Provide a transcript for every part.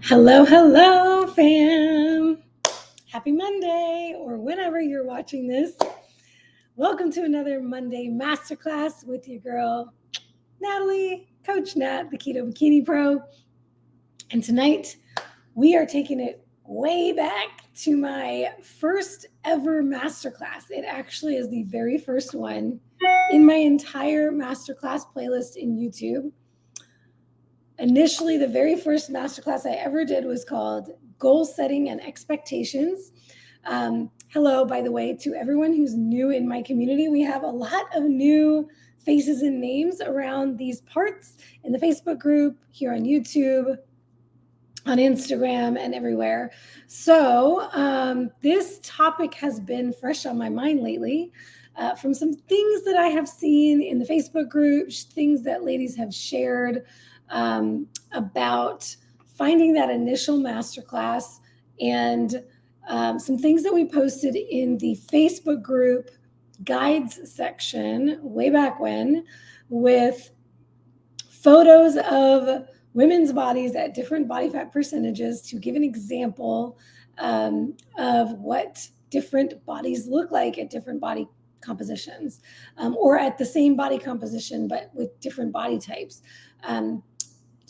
Hello, hello, fam. Happy Monday, or whenever you're watching this. Welcome to another Monday Masterclass with your girl, Natalie, Coach Nat, the Keto Bikini Pro. And tonight, we are taking it way back to my first ever Masterclass. It actually is the very first one in my entire Masterclass playlist in YouTube. Initially, the very first Masterclass I ever did was called Goal Setting and Expectations. Hello, by the way, to everyone who's new in my community. We have a lot of new faces and names around these parts in the Facebook group, here on YouTube, on Instagram, and everywhere. So this topic has been fresh on my mind lately from some things that I have seen in the Facebook group, things that ladies have shared about finding that initial masterclass, and some things that we posted in the Facebook group guides section way back when, with photos of women's bodies at different body fat percentages to give an example of what different bodies look like at different body compositions, or at the same body composition but with different body types.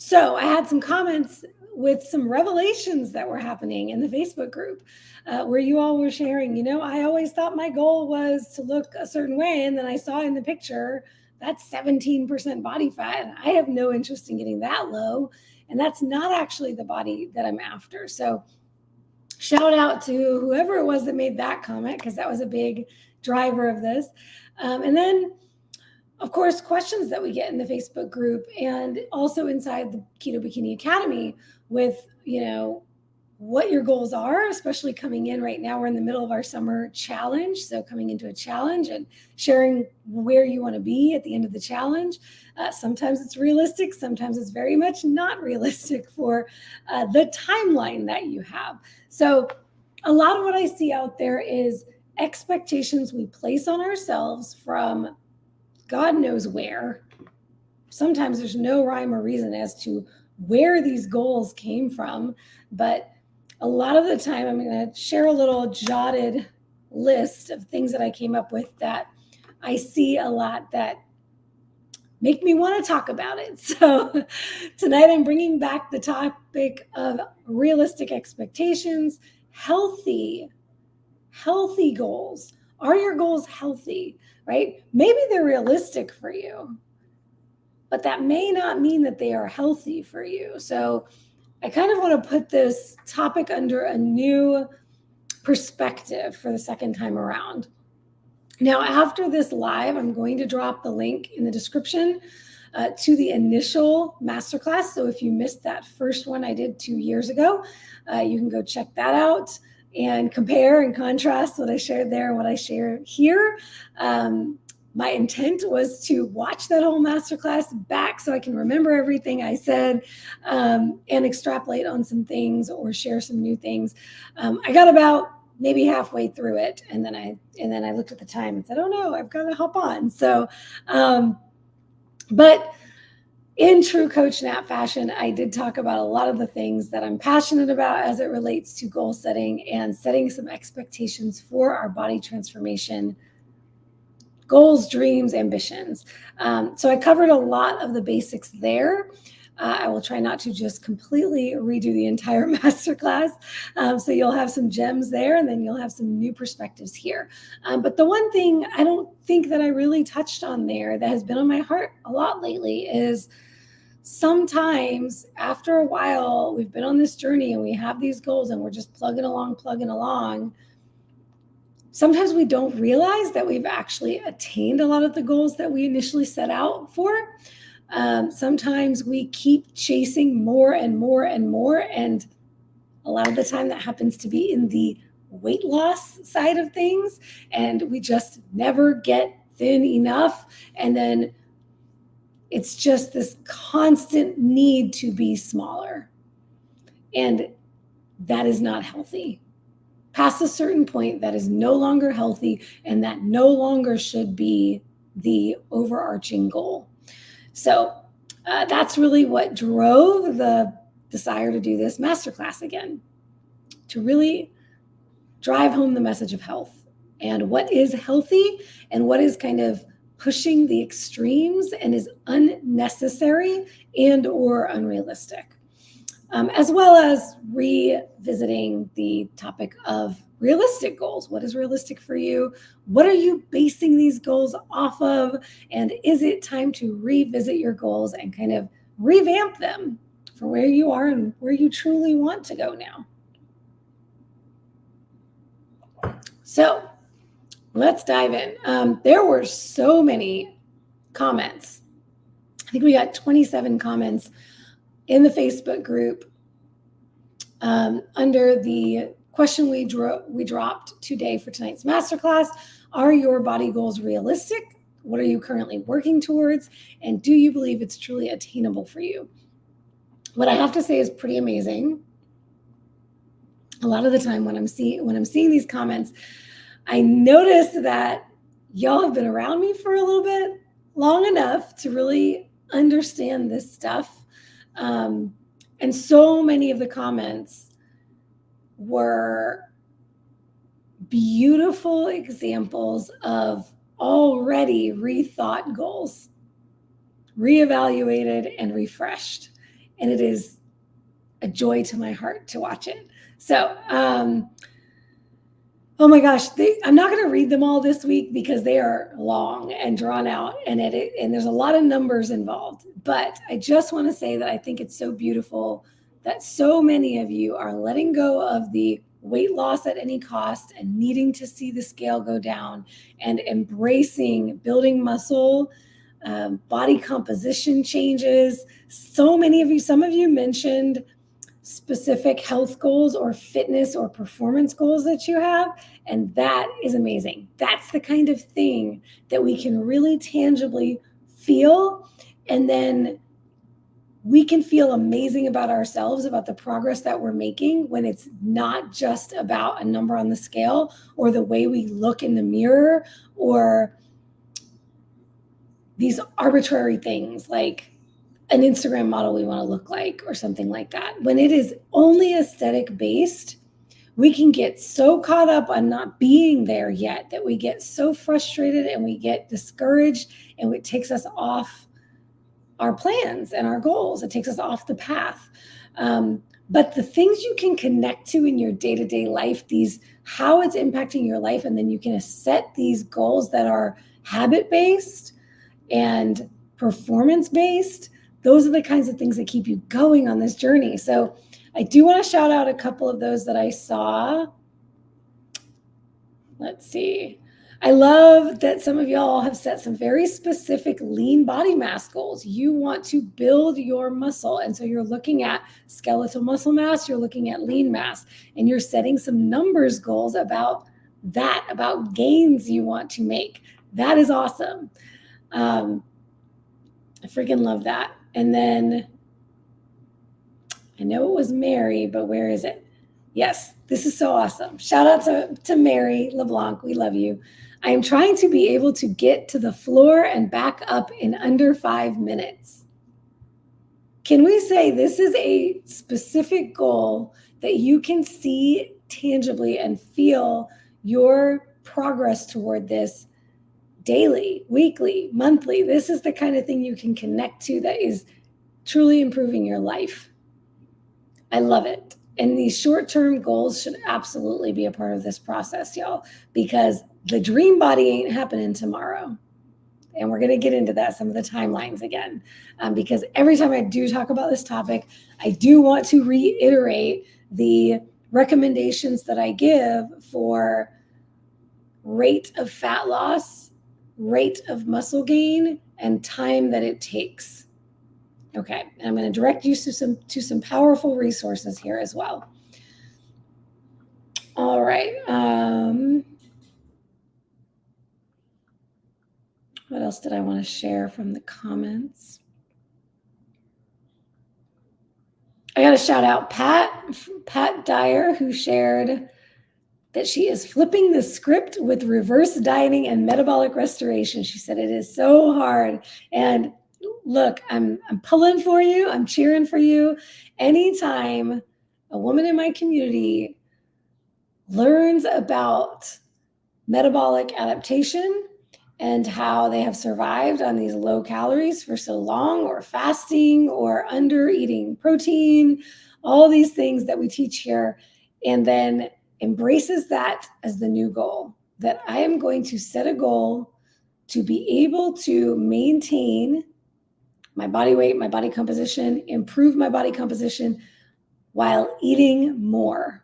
So I had some comments with some revelations that were happening in the Facebook group where you all were sharing, I always thought my goal was to look a certain way, and then I saw in the picture that's 17% body fat, and I have no interest in getting that low, and that's not actually the body that I'm after. So shout out to whoever it was that made that comment, because that was a big driver of this. And then, of course, questions that we get in the Facebook group and also inside the Keto Bikini Academy with, what your goals are, especially coming in right now. We're in the middle of our summer challenge. So coming into a challenge and sharing where you want to be at the end of the challenge. Sometimes it's realistic. Sometimes it's very much not realistic for the timeline that you have. So a lot of what I see out there is expectations we place on ourselves from God knows where. Sometimes there's no rhyme or reason as to where these goals came from, but a lot of the time I'm going to share a little jotted list of things that I came up with that I see a lot that make me want to talk about it. So tonight I'm bringing back the topic of realistic expectations, healthy goals. Are your goals healthy, right? Maybe they're realistic for you, but that may not mean that they are healthy for you. So I kind of want to put this topic under a new perspective for the second time around. Now, after this live, I'm going to drop the link in the description to the initial masterclass. So if you missed that first one I did 2 years ago, you can go check that out and compare and contrast what I shared there and what I share here. My intent was to watch that whole masterclass back so I can remember everything I said and extrapolate on some things or share some new things. I got about maybe halfway through it, and then I looked at the time and said, "Oh no, I've got to hop on." So, but in true Coach Nat fashion, I did talk about a lot of the things that I'm passionate about as it relates to goal setting and setting some expectations for our body transformation goals, dreams, ambitions. So I covered a lot of the basics there. I will try not to just completely redo the entire masterclass. So you'll have some gems there, and then you'll have some new perspectives here. But the one thing I don't think that I really touched on there that has been on my heart a lot lately is sometimes after a while we've been on this journey and we have these goals and we're just plugging along. Sometimes we don't realize that we've actually attained a lot of the goals that we initially set out for. Sometimes we keep chasing more and more and more. And a lot of the time that happens to be in the weight loss side of things. And we just never get thin enough. And then it's just this constant need to be smaller. And that is not healthy. Past a certain point, that is no longer healthy, and that no longer should be the overarching goal. So that's really what drove the desire to do this masterclass again, to really drive home the message of health and what is healthy and what is kind of pushing the extremes and is unnecessary and or unrealistic. As well as revisiting the topic of realistic goals. What is realistic for you? What are you basing these goals off of? And is it time to revisit your goals and kind of revamp them for where you are and where you truly want to go now? So let's dive in. There were so many comments. I think we got 27 comments in the Facebook group under the question we dropped today for tonight's masterclass. Are your body goals realistic? What are you currently working towards? And do you believe it's truly attainable for you? What I have to say is pretty amazing. A lot of the time when I'm seeing these comments, I notice that y'all have been around me for a little bit, long enough to really understand this stuff. And so many of the comments were beautiful examples of already rethought goals, reevaluated and refreshed. And it is a joy to my heart to watch it. So, oh my gosh, I'm not going to read them all this week because they are long and drawn out and there's a lot of numbers involved. But I just want to say that I think it's so beautiful that so many of you are letting go of the weight loss at any cost and needing to see the scale go down and embracing building muscle, body composition changes. So many of you, some of you mentioned specific health goals or fitness or performance goals that you have. And that is amazing. That's the kind of thing that we can really tangibly feel. And then we can feel amazing about ourselves, about the progress that we're making when it's not just about a number on the scale or the way we look in the mirror or these arbitrary things like an Instagram model we want to look like or something like that. When it is only aesthetic based, we can get so caught up on not being there yet that we get so frustrated and we get discouraged and it takes us off our plans and our goals. It takes us off the path. But the things you can connect to in your day-to-day life, how it's impacting your life, and then you can set these goals that are habit-based and performance-based. Those are the kinds of things that keep you going on this journey. So I do want to shout out a couple of those that I saw. Let's see. I love that some of y'all have set some very specific lean body mass goals. You want to build your muscle. And so you're looking at skeletal muscle mass, you're looking at lean mass, and you're setting some numbers goals about that, about gains you want to make. That is awesome. I freaking love that. And then I know it was Mary, but where is it? Yes, this is so awesome. Shout out to Mary LeBlanc. We love you. I am trying to be able to get to the floor and back up in under 5 minutes. Can we say this is a specific goal that you can see tangibly and feel your progress toward this daily, weekly, monthly? This is the kind of thing you can connect to that is truly improving your life. I love it. And these short-term goals should absolutely be a part of this process, y'all, because the dream body ain't happening tomorrow. And we're going to get into that, some of the timelines again, because every time I do talk about this topic, I do want to reiterate the recommendations that I give for rate of fat loss, rate of muscle gain, and time that it takes. Okay, and I'm going to direct you to some powerful resources here as well. All right. What else did I want to share from the comments? I got to shout out Pat Dyer, who shared that she is flipping the script with reverse dieting and metabolic restoration. She said it is so hard. And look, I'm pulling for you. I'm cheering for you. Anytime a woman in my community learns about metabolic adaptation and how they have survived on these low calories for so long, or fasting, or under eating protein, all these things that we teach here, and then embraces that as the new goal, that I am going to set a goal to be able to maintain my body weight, my body composition, improve my body composition while eating more,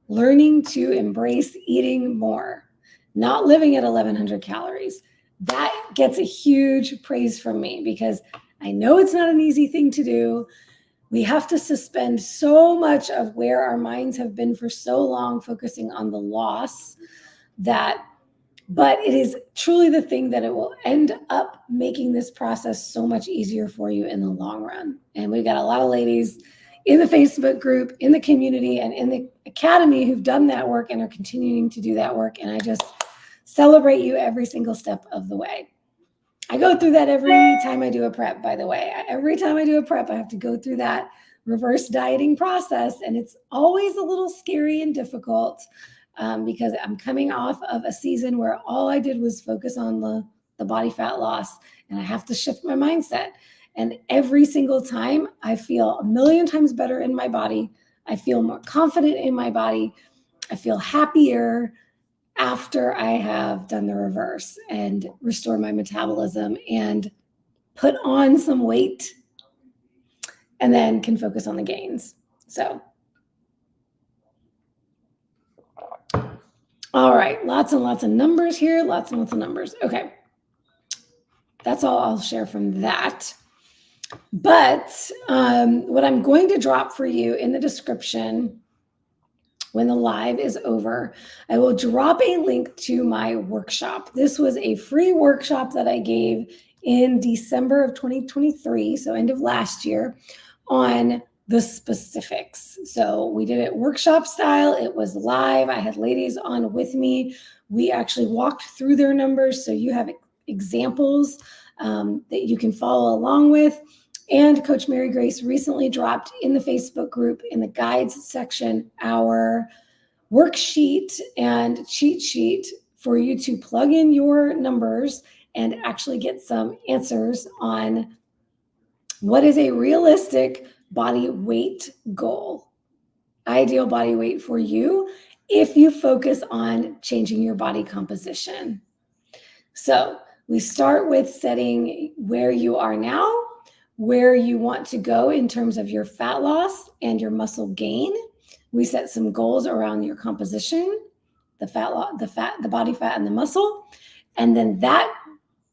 learning to embrace eating more, not living at 1,100 calories. That gets a huge praise from me, because I know it's not an easy thing to do. We have to suspend so much of where our minds have been for so long, focusing on the loss, but it is truly the thing that it will end up making this process so much easier for you in the long run. And we've got a lot of ladies in the Facebook group, in the community, and in the academy who've done that work and are continuing to do that work. And I just celebrate you every single step of the way. I go through that every time I do a prep, by the way. Every time I do a prep, I have to go through that reverse dieting process. And it's always a little scary and difficult, because I'm coming off of a season where all I did was focus on the body fat loss, and I have to shift my mindset. And every single time I feel a million times better in my body. I feel more confident in my body. I feel happier after I have done the reverse and restore my metabolism and put on some weight, and then can focus on the gains. So, all right, lots and lots of numbers here, lots and lots of numbers. Okay, that's all I'll share from that. But what I'm going to drop for you in the description when the live is over, I will drop a link to my workshop. This was a free workshop that I gave in December of 2023, so end of last year, on the specifics. So we did it workshop style. It was live. I had ladies on with me. We actually walked through their numbers, so you have examples that you can follow along with. And Coach Mary Grace recently dropped in the Facebook group, in the guides section, our worksheet and cheat sheet for you to plug in your numbers and actually get some answers on what is a realistic body weight goal, ideal body weight for you if you focus on changing your body composition. So we start with setting where you are now, where you want to go in terms of your fat loss and your muscle gain. We set some goals around your composition, the body fat and the muscle. And then that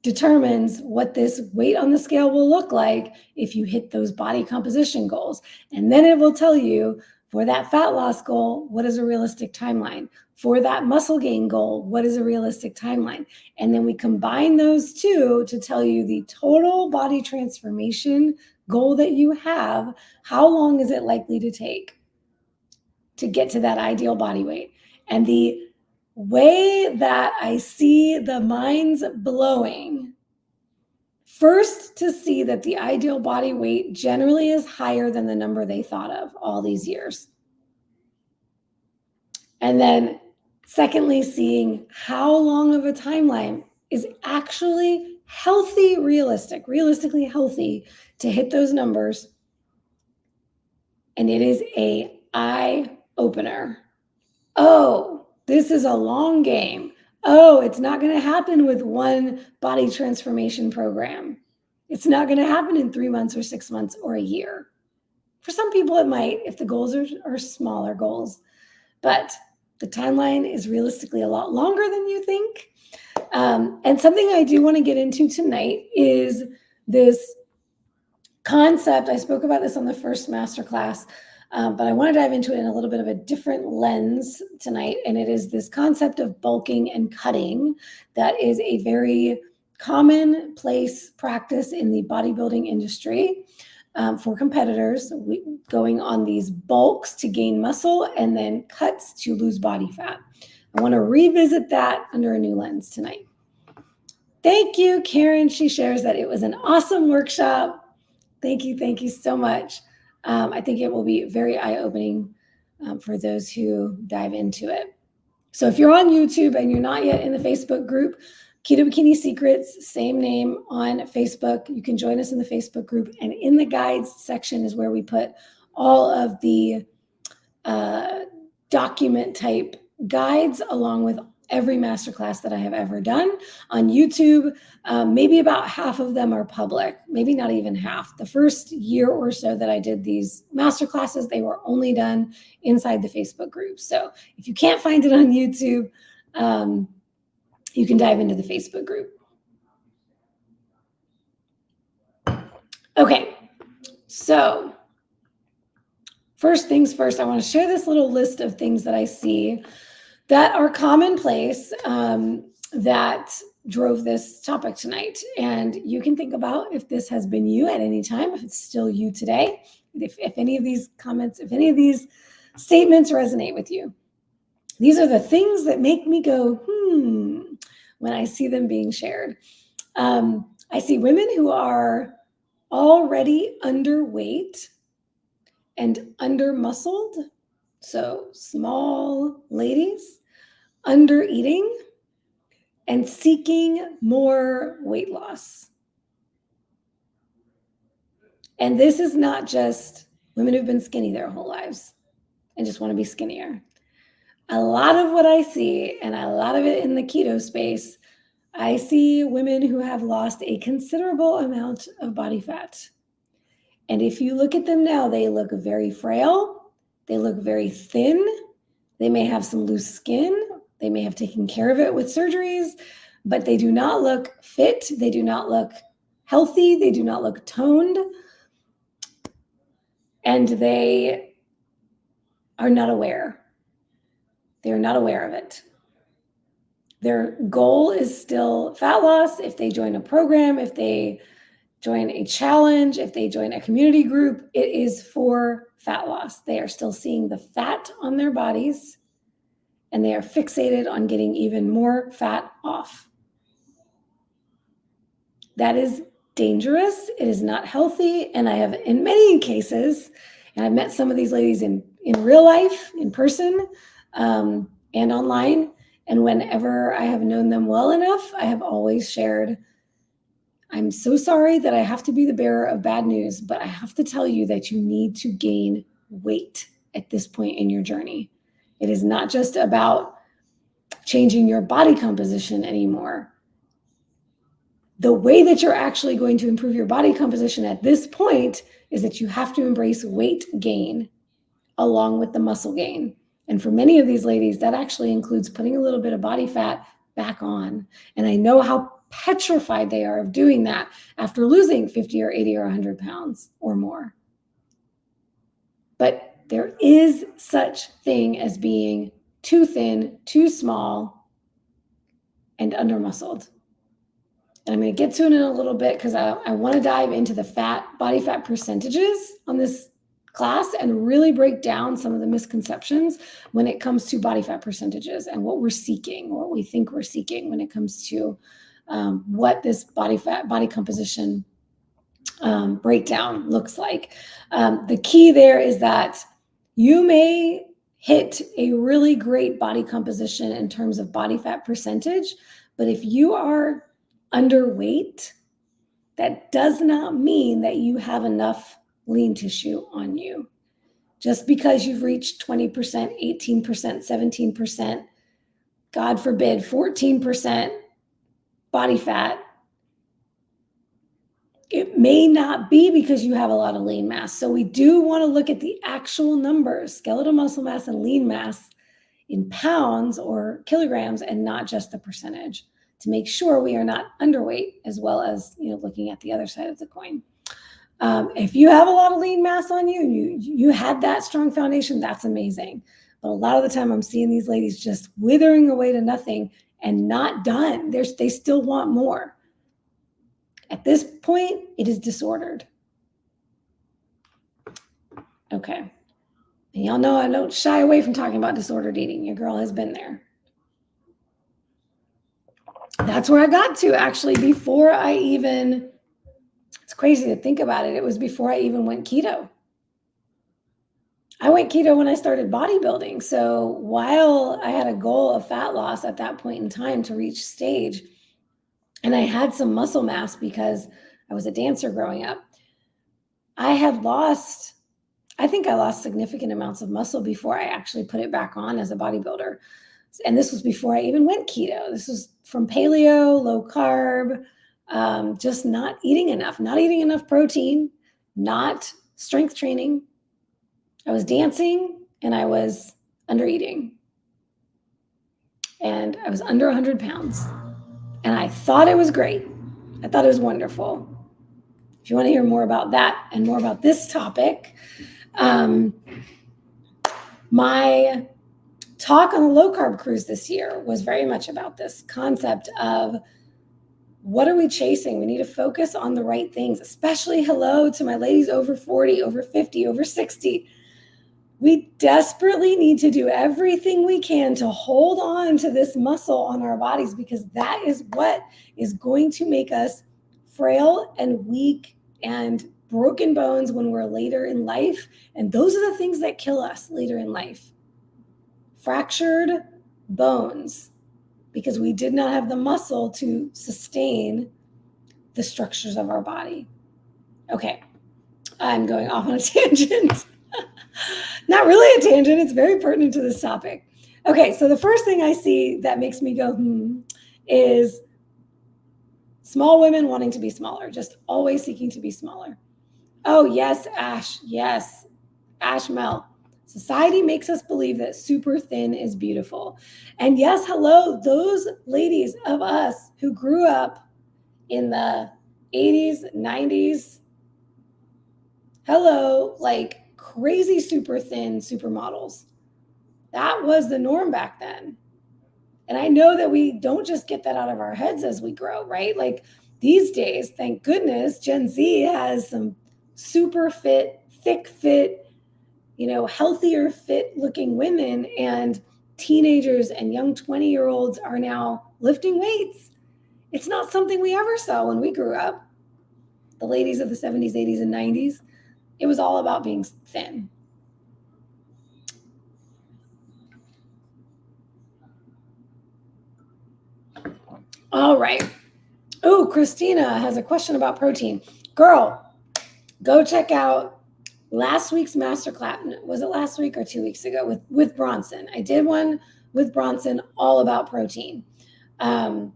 determines what this weight on the scale will look like if you hit those body composition goals. And then it will tell you, for that fat loss goal, what is a realistic timeline? For that muscle gain goal, what is a realistic timeline? And then we combine those two to tell you the total body transformation goal that you have. How long is it likely to take to get to that ideal body weight? And the way that I see the minds blowing, first, to see that the ideal body weight generally is higher than the number they thought of all these years. And then secondly, seeing how long of a timeline is actually healthy, realistically healthy to hit those numbers. And it is an eye opener. Oh, this is a long game. Oh, it's not going to happen with one body transformation program. It's not going to happen in 3 months or 6 months or a year. For some people, it might if the goals are smaller goals. But the timeline is realistically a lot longer than you think. And something I do want to get into tonight is this concept. I spoke about this on the first masterclass, but I want to dive into it in a little bit of a different lens tonight. And it is this concept of bulking and cutting that is a very commonplace practice in the bodybuilding industry for competitors, going on these bulks to gain muscle and then cuts to lose body fat. I want to revisit that under a new lens tonight. Thank you, Karen. She shares that it was an awesome workshop. Thank you so much. I think it will be very eye-opening for those who dive into it. So if you're on YouTube and you're not yet in the Facebook group, Keto Bikini Secrets, same name on Facebook. You can join us in the Facebook group. And in the guides section is where we put all of the document type guides along with every masterclass that I have ever done on YouTube. Maybe about half of them are public, maybe not even half. The first year or so that I did these masterclasses, they were only done inside the Facebook group. So if you can't find it on YouTube, you can dive into the Facebook group. Okay, so first things first, I want to share this little list of things that I see that are commonplace that drove this topic tonight. And you can think about if this has been you at any time, if it's still you today, if any of these comments, if any of these statements resonate with you. These are the things that make me go, when I see them being shared. I see women who are already underweight and under-muscled, so small ladies, under eating, and seeking more weight loss. And this is not just women who've been skinny their whole lives and just want to be skinnier. A lot of what I see, and a lot of it in the keto space, I see women who have lost a considerable amount of body fat. And if you look at them now, they look very frail. They look very thin. They may have some loose skin. They may have taken care of it with surgeries, but they do not look fit. They do not look healthy. They do not look toned. And they are not aware. They are not aware of it. Their goal is still fat loss. If they join a program, if they join a challenge, if they join a community group, it is for fat loss. They are still seeing the fat on their bodies, and they are fixated on getting even more fat off. That is dangerous. It is not healthy. And I have, in many cases, and I've met some of these ladies in real life, in person, and online. And whenever I have known them well enough, I have always shared, I'm so sorry that I have to be the bearer of bad news, but I have to tell you that you need to gain weight at this point in your journey. It is not just about changing your body composition anymore. The way that you're actually going to improve your body composition at this point is that you have to embrace weight gain along with the muscle gain. And for many of these ladies, that actually includes putting a little bit of body fat back on. And I know how petrified they are of doing that after losing 50 or 80 or 100 pounds or more. But there is such thing as being too thin, too small, and under-muscled. And I'm going to get to it in a little bit because I want to dive into the body fat percentages on this class and really break down some of the misconceptions when it comes to body fat percentages and what we're seeking, what we think we're seeking when it comes to what this body composition breakdown looks like. The key there is that you may hit a really great body composition in terms of body fat percentage, but if you are underweight, that does not mean that you have enough lean tissue on you. Just because you've reached 20%, 18%, 17%, God forbid, 14% body fat, it may not be because you have a lot of lean mass. So we do want to look at the actual numbers, skeletal muscle mass and lean mass in pounds or kilograms, and not just the percentage, to make sure we are not underweight, as well as looking at the other side of the coin. If you have a lot of lean mass on you, you had that strong foundation, that's amazing. But a lot of the time I'm seeing these ladies just withering away to nothing and not done. They still want more. At this point, it is disordered. Okay. And y'all know I don't shy away from talking about disordered eating. Your girl has been there. that's where I got to actually before I even, it's crazy to think about it. It was before I even went keto. I went keto when I started bodybuilding. So while I had a goal of fat loss at that point in time to reach stage, and I had some muscle mass because I was a dancer growing up, I think I lost significant amounts of muscle before I actually put it back on as a bodybuilder. And this was before I even went keto. This was from paleo, low carb, just not eating enough protein, not strength training. I was dancing and I was under eating. And I was under 100 pounds. And I thought it was great. I thought it was wonderful. If you want to hear more about that and more about this topic, my talk on the low carb cruise this year was very much about this concept of what are we chasing? We need to focus on the right things, especially hello to my ladies over 40, over 50, over 60. We desperately need to do everything we can to hold on to this muscle on our bodies, because that is what is going to make us frail and weak and broken bones when we're later in life. And those are the things that kill us later in life. Fractured bones, because we did not have the muscle to sustain the structures of our body. Okay, I'm going off on a tangent. Not really a tangent, it's very pertinent to this topic. Okay, so the first thing I see that makes me go, is small women wanting to be smaller, just always seeking to be smaller. Oh, yes, Ash, yes. Ash Mel. Society makes us believe that super thin is beautiful. And yes, hello, those ladies of us who grew up in the 80s, 90s, hello, like crazy super thin supermodels. That was the norm back then. And I know that we don't just get that out of our heads as we grow, right? Like these days, thank goodness, Gen Z has some super fit, thick fit, healthier fit looking women, and teenagers and young 20-year-olds are now lifting weights. It's not something we ever saw when we grew up. The ladies of the 70s, 80s, and 90s, it was all about being thin. All right. Oh, Christina has a question about protein. Girl, go check out last week's masterclass. Was it last week or 2 weeks ago with Bronson? I did one with Bronson all about protein. We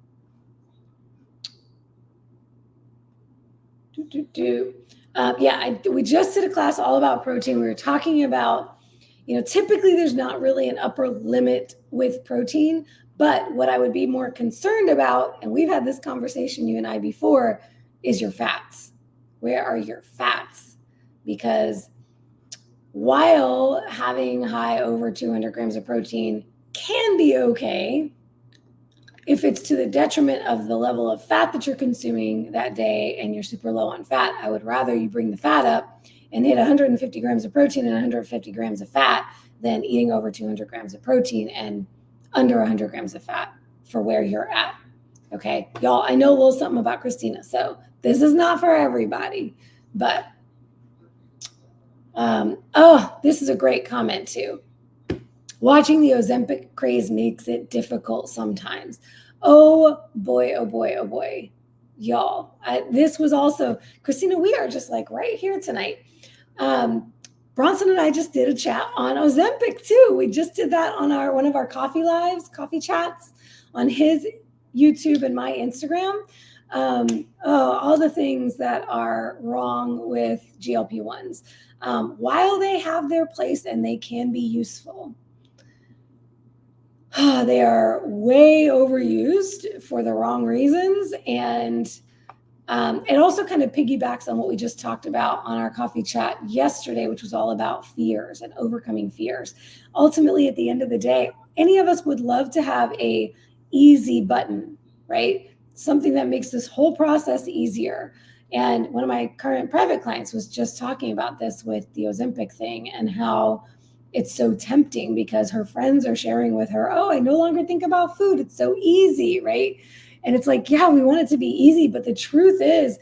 just did a class all about protein. We were talking about, typically there's not really an upper limit with protein, but what I would be more concerned about, and we've had this conversation, you and I, before, is your fats. Where are your fats? Because while having high over 200 grams of protein can be okay, if it's to the detriment of the level of fat that you're consuming that day and you're super low on fat, I would rather you bring the fat up and hit 150 grams of protein and 150 grams of fat than eating over 200 grams of protein and under 100 grams of fat for where you're at. Okay, y'all, I know a little something about Christina, so this is not for everybody, but this is a great comment too. Watching the Ozempic craze makes it difficult sometimes. Oh boy, oh boy, oh boy. Y'all, this was also, Christina, we are just like right here tonight. Bronson and I just did a chat on Ozempic too. We just did that on one of our coffee chats on his YouTube and my Instagram. All the things that are wrong with GLP-1s. While they have their place and they can be useful, they are way overused for the wrong reasons. And it also kind of piggybacks on what we just talked about on our coffee chat yesterday, which was all about fears and overcoming fears. Ultimately, at the end of the day, any of us would love to have a easy button, right? Something that makes this whole process easier. And one of my current private clients was just talking about this with the Ozempic thing and how it's so tempting because her friends are sharing with her, oh, I no longer think about food. It's so easy, right? And it's like, yeah, we want it to be easy. But the truth is,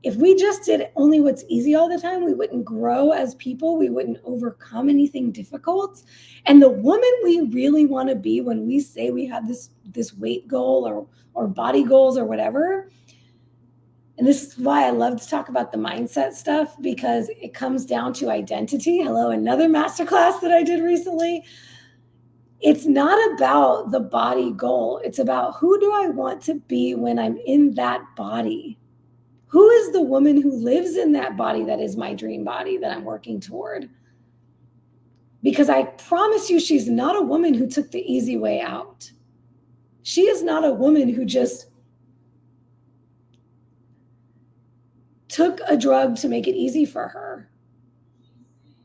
if we just did only what's easy all the time, we wouldn't grow as people. We wouldn't overcome anything difficult. And the woman we really want to be, when we say we have this weight goal or body goals or whatever, and this is why I love to talk about the mindset stuff, because it comes down to identity. Hello, another masterclass that I did recently. It's not about the body goal. It's about, who do I want to be when I'm in that body? Who is the woman who lives in that body that is my dream body that I'm working toward? Because I promise you, she's not a woman who took the easy way out. She is not a woman who just took a drug to make it easy for her.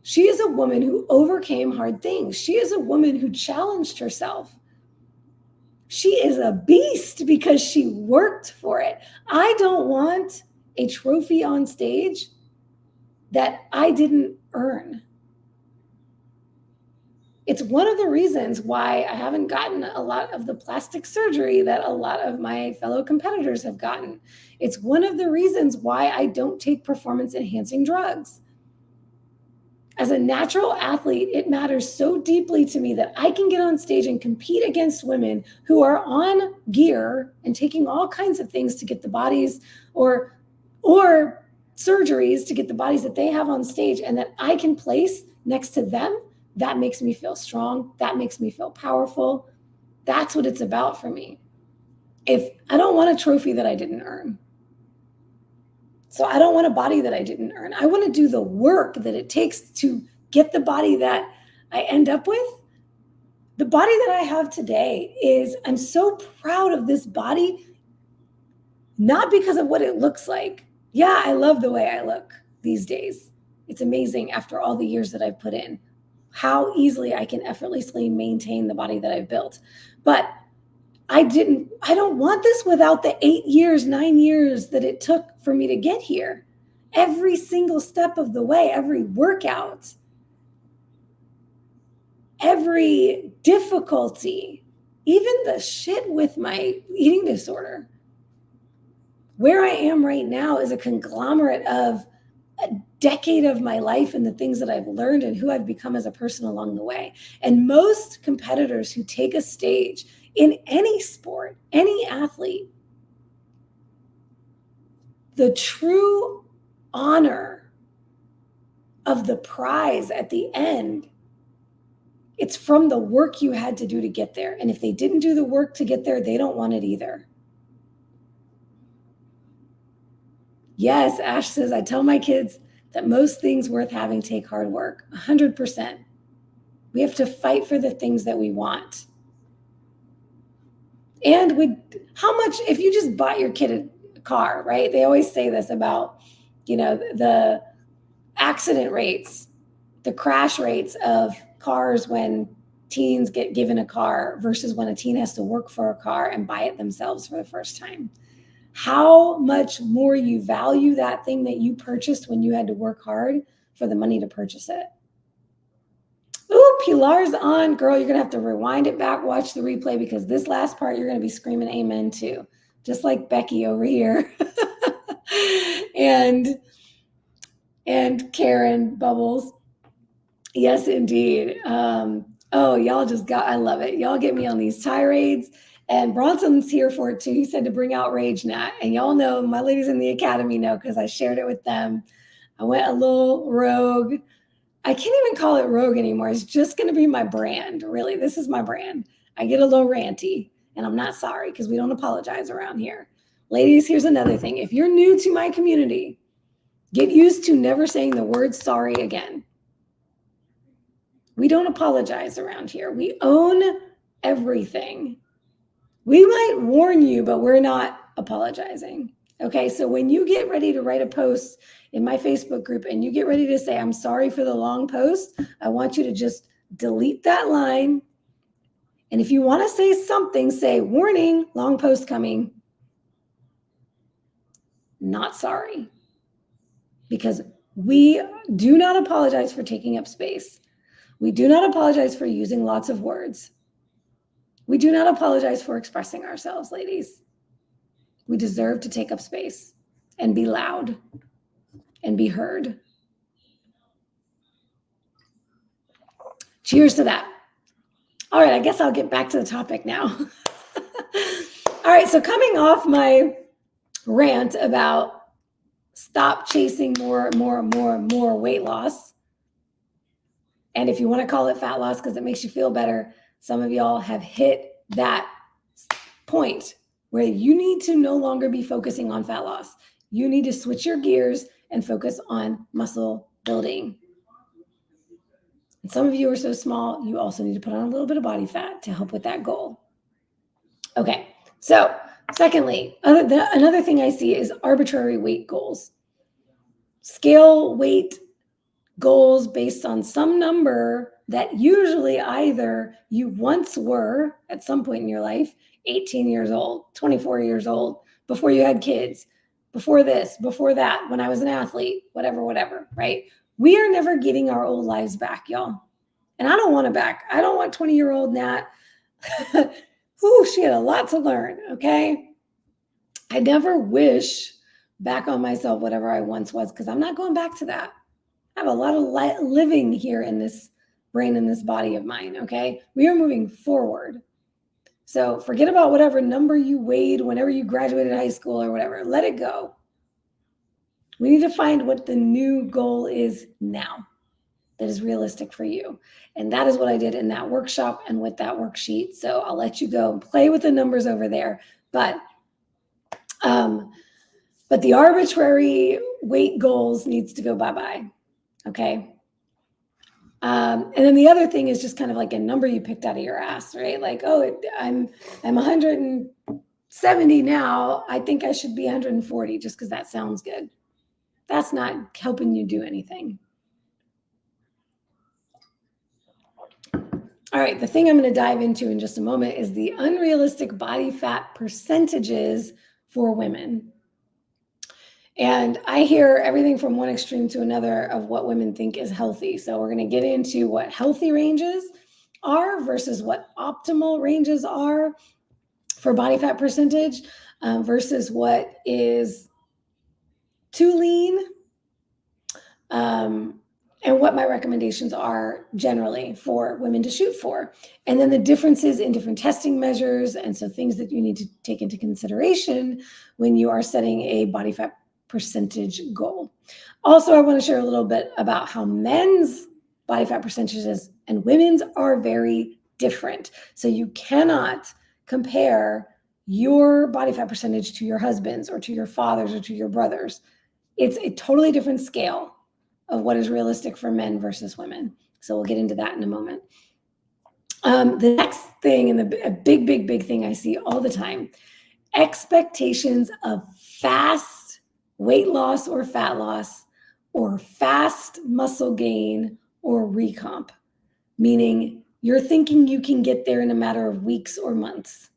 She is a woman who overcame hard things. She is a woman who challenged herself. She is a beast because she worked for it. I don't want a trophy on stage that I didn't earn. It's one of the reasons why I haven't gotten a lot of the plastic surgery that a lot of my fellow competitors have gotten. It's one of the reasons why I don't take performance-enhancing drugs. As a natural athlete, it matters so deeply to me that I can get on stage and compete against women who are on gear and taking all kinds of things to get the bodies or surgeries to get the bodies that they have on stage, and that I can place next to them. That makes me feel strong. That makes me feel powerful. That's what it's about for me. If I don't want a trophy that I didn't earn. So I don't want a body that I didn't earn. I want to do the work that it takes to get the body that I end up with. The body that I have today is, I'm so proud of this body, not because of what it looks like. Yeah, I love the way I look these days. It's amazing after all the years that I've put in, how easily I can effortlessly maintain the body that I've built. But I don't want this without the 8 years, 9 years that it took for me to get here. Every single step of the way, every workout, every difficulty, even the shit with my eating disorder. Where I am right now is a conglomerate of a decade of my life and the things that I've learned and who I've become as a person along the way. And most competitors who take a stage in any sport, any athlete, the true honor of the prize at the end, it's from the work you had to do to get there. And if they didn't do the work to get there, they don't want it either. Yes, Ash says, I tell my kids that most things worth having take hard work. 100%. We have to fight for the things that we want. And how much, if you just bought your kid a car, right? They always say this about, the accident rates, the crash rates of cars when teens get given a car versus when a teen has to work for a car and buy it themselves for the first time. How much more you value that thing that you purchased when you had to work hard for the money to purchase it. Ooh, Pilar's on. Girl, you're going to have to rewind it back, watch the replay, because this last part, you're going to be screaming amen too. Just like Becky over here. and Karen Bubbles. Yes, indeed. Oh, y'all I love it. Y'all get me on these tirades. And Bronson's here for it too. He said to bring out Rage Nat. And y'all know, my ladies in the academy know, because I shared it with them. I went a little rogue. I can't even call it rogue anymore. It's just going to be my brand. Really, this is my brand. I get a little ranty, and I'm not sorry, because we don't apologize around here. Ladies, here's another thing. If you're new to my community, get used to never saying the word sorry again. We don't apologize around here. We own everything. We might warn you, but we're not apologizing. Okay, so when you get ready to write a post in my Facebook group and you get ready to say, I'm sorry for the long post, I want you to just delete that line. And if you want to say something, say, warning, long post coming. Not sorry. Because we do not apologize for taking up space. We do not apologize for using lots of words. We do not apologize for expressing ourselves, ladies. We deserve to take up space and be loud and be heard. Cheers to that. All right, I guess I'll get back to the topic now. All right, so coming off my rant about stop chasing more weight loss. And if you want to call it fat loss because it makes you feel better, some of y'all have hit that point where you need to no longer be focusing on fat loss. You need to switch your gears and focus on muscle building. And some of you are so small, you also need to put on a little bit of body fat to help with that goal. Okay, so secondly, another thing I see is arbitrary weight goals. Scale weight goals based on some number that usually either you once were at some point in your life, 18 years old, 24 years old, before you had kids, before this, before that, when I was an athlete, whatever, right? We are never getting our old lives back, y'all. And I don't want it back. I don't want 20-year-old Nat. Ooh, she had a lot to learn, okay? I never wish back on myself whatever I once was, because I'm not going back to that. I have a lot of living here in this brain, in this body of mine, okay? We are moving forward. So forget about whatever number you weighed whenever you graduated high school or whatever. Let it go. We need to find what the new goal is now that is realistic for you. And that is what I did in that workshop and with that worksheet. So I'll let you go and play with the numbers over there. But the arbitrary weight goals needs to go bye-bye. Okay. And then the other thing is just kind of like a number you picked out of your ass, right? Like, oh, I'm 170 now. I think I should be 140 just because that sounds good. That's not helping you do anything. All right, the thing I'm going to dive into in just a moment is the unrealistic body fat percentages for women. And I hear everything from one extreme to another of what women think is healthy. So we're going to get into what healthy ranges are versus what optimal ranges are for body fat percentage versus what is too lean, and what my recommendations are generally for women to shoot for. And then the differences in different testing measures. And so things that you need to take into consideration when you are setting a body fat percentage goal. Also, I want to share a little bit about how men's body fat percentages and women's are very different. So you cannot compare your body fat percentage to your husband's or to your father's or to your brother's. It's a totally different scale of what is realistic for men versus women. So we'll get into that in a moment. The next thing, and a big thing I see all the time, expectations of fast weight loss or fat loss or fast muscle gain or recomp, meaning you're thinking you can get there in a matter of weeks or months.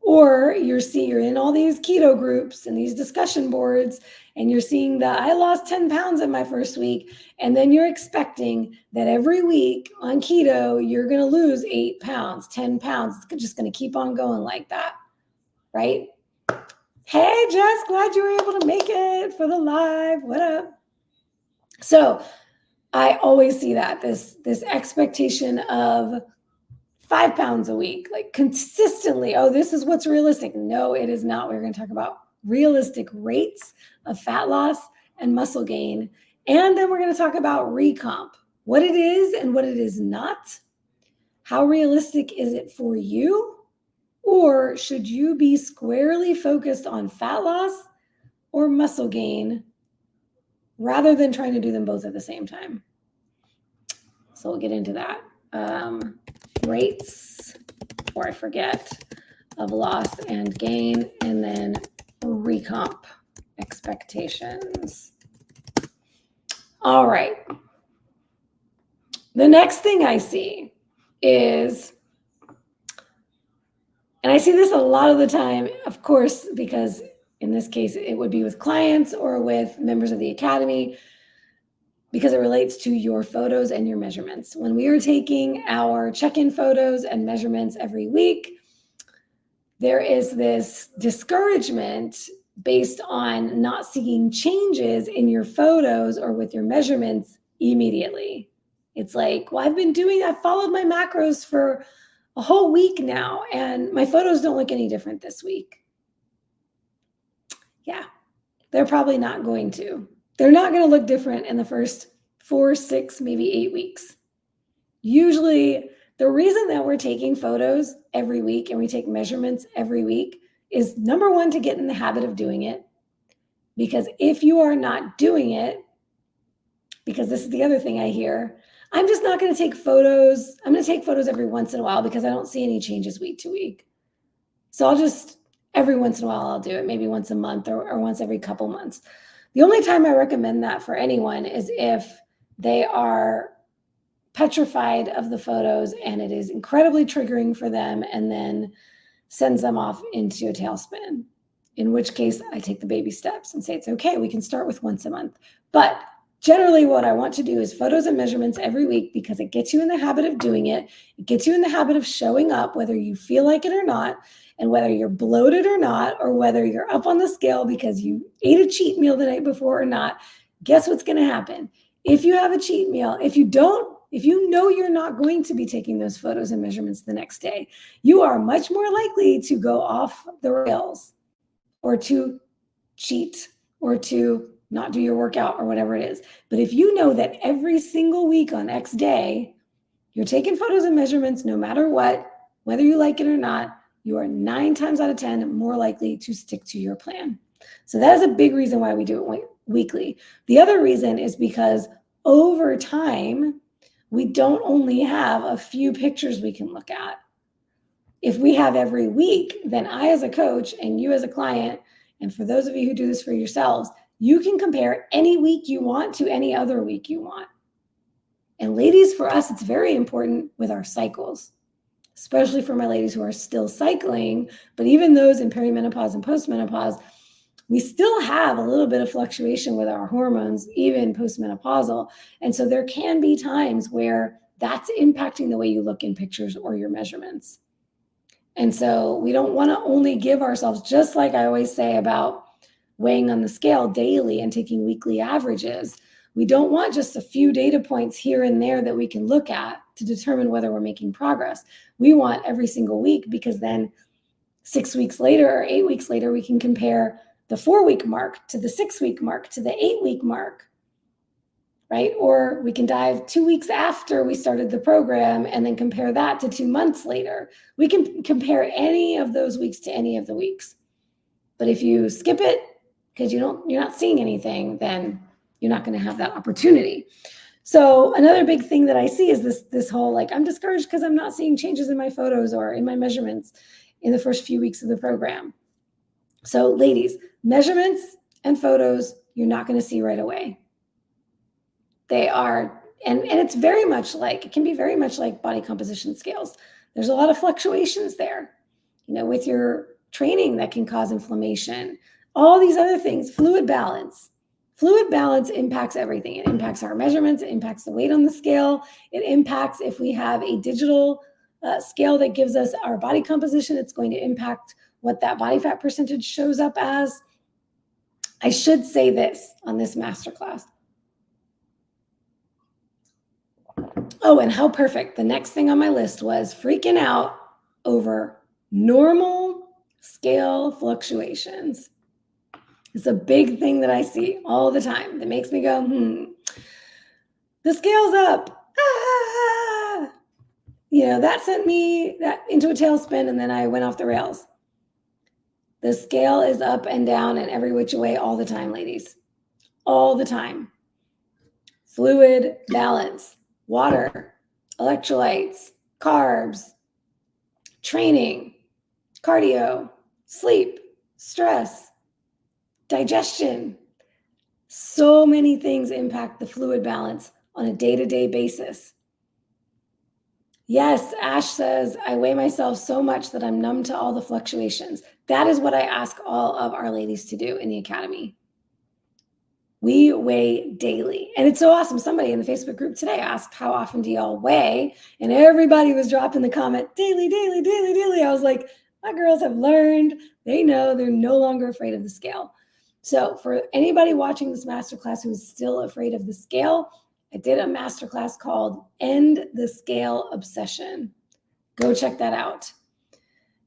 Or you're in all these keto groups and these discussion boards, and you're seeing that I lost 10 pounds in my first week, and then you're expecting that every week on keto, you're going to lose 8 pounds, 10 pounds. It's just going to keep on going like that, right? Hey, Jess, glad you were able to make it for the live. What up? So I always see that, this expectation of 5 pounds a week, like consistently. Oh, this is what's realistic. No, it is not. We're going to talk about realistic rates of fat loss and muscle gain. And then we're going to talk about recomp, what it is and what it is not. How realistic is it for you? Or should you be squarely focused on fat loss or muscle gain rather than trying to do them both at the same time? So we'll get into that. Rates, before I forget, of loss and gain, and then recomp expectations. All right. The next thing I see is, and I see this a lot of the time, of course, because in this case, it would be with clients or with members of the academy, because it relates to your photos and your measurements. When we are taking our check-in photos and measurements every week, there is this discouragement based on not seeing changes in your photos or with your measurements immediately. It's like, well, I've followed my macros for a whole week now, and my photos don't look any different this week. Yeah, they're probably not going to. They're not going to look different in the first 4, 6, maybe 8 weeks. Usually, the reason that we're taking photos every week and we take measurements every week is, number one, to get in the habit of doing it. Because if you are not doing it, because this is the other thing I hear, I'm just not going to take photos. I'm going to take photos every once in a while because I don't see any changes week to week. So every once in a while, I'll do it, maybe once a month or once every couple months. The only time I recommend that for anyone is if they are petrified of the photos and it is incredibly triggering for them and then sends them off into a tailspin, in which case I take the baby steps and say, it's okay, we can start with once a month. But generally what I want to do is photos and measurements every week because it gets you in the habit of doing it. It gets you in the habit of showing up, whether you feel like it or not, and whether you're bloated or not, or whether you're up on the scale because you ate a cheat meal the night before or not. Guess what's going to happen? If you have a cheat meal, if you know you're not going to be taking those photos and measurements the next day, you are much more likely to go off the rails or to cheat or to not do your workout or whatever it is. But if you know that every single week on X day, you're taking photos and measurements no matter what, whether you like it or not, you are 9 times out of 10 more likely to stick to your plan. So that is a big reason why we do it weekly. The other reason is because over time, we don't only have a few pictures we can look at. If we have every week, then I as a coach and you as a client, and for those of you who do this for yourselves, you can compare any week you want to any other week you want. And ladies, for us, it's very important with our cycles, especially for my ladies who are still cycling, but even those in perimenopause and postmenopause, we still have a little bit of fluctuation with our hormones, even postmenopausal. And so there can be times where that's impacting the way you look in pictures or your measurements. And so we don't want to only give ourselves, just like I always say about weighing on the scale daily and taking weekly averages, we don't want just a few data points here and there that we can look at to determine whether we're making progress. We want every single week, because then 6 weeks later or 8 weeks later, we can compare the 4-week mark to the 6-week mark to the 8-week mark, right? Or we can dive 2 weeks after we started the program and then compare that to 2 months later. We can compare any of those weeks to any of the weeks. But if you skip it because you're not seeing anything, then you're not going to have that opportunity. So another big thing that I see is this whole, like, I'm discouraged because I'm not seeing changes in my photos or in my measurements in the first few weeks of the program. So ladies, measurements and photos, you're not going to see right away. They are, and it's very much like, it can be very much like body composition scales. There's a lot of fluctuations there, with your training that can cause inflammation, all these other things, fluid balance. Fluid balance impacts everything. It impacts our measurements. It impacts the weight on the scale. It impacts if we have a digital scale that gives us our body composition. It's going to impact what that body fat percentage shows up as. I should say this on this masterclass. Oh, and how perfect. The next thing on my list was freaking out over normal scale fluctuations. It's a big thing that I see all the time that makes me go, the scale's up. Ah! That sent me into a tailspin, and then I went off the rails. The scale is up and down and every which way all the time, ladies. All the time. Fluid balance, water, electrolytes, carbs, training, cardio, sleep, stress, digestion. So many things impact the fluid balance on a day-to-day basis. Yes, Ash says, I weigh myself so much that I'm numb to all the fluctuations. That is what I ask all of our ladies to do in the academy. We weigh daily. And it's so awesome. Somebody in the Facebook group today asked, how often do y'all weigh? And everybody was dropping the comment, daily, daily, daily, daily. I was like, My girls have learned, they know they're no longer afraid of the scale. So for anybody watching this masterclass who is still afraid of the scale, I did a masterclass called End the Scale Obsession. Go check that out.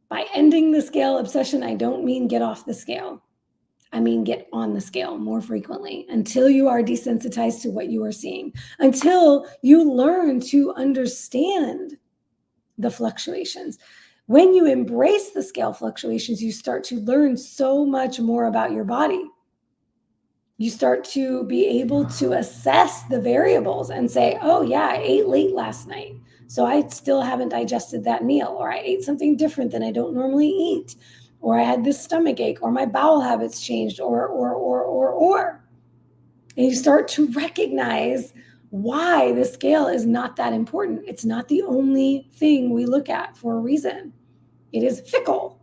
By ending the scale obsession, I don't mean get off the scale. I mean, get on the scale more frequently until you are desensitized to what you are seeing, until you learn to understand the fluctuations. When you embrace the scale fluctuations, you start to learn so much more about your body. You start to be able to assess the variables and say, oh yeah, I ate late last night, so I still haven't digested that meal, or I ate something different than I don't normally eat, or I had this stomach ache, or my bowel habits changed, or. And you start to recognize why the scale is not that important. It's not the only thing we look at for a reason. It is fickle.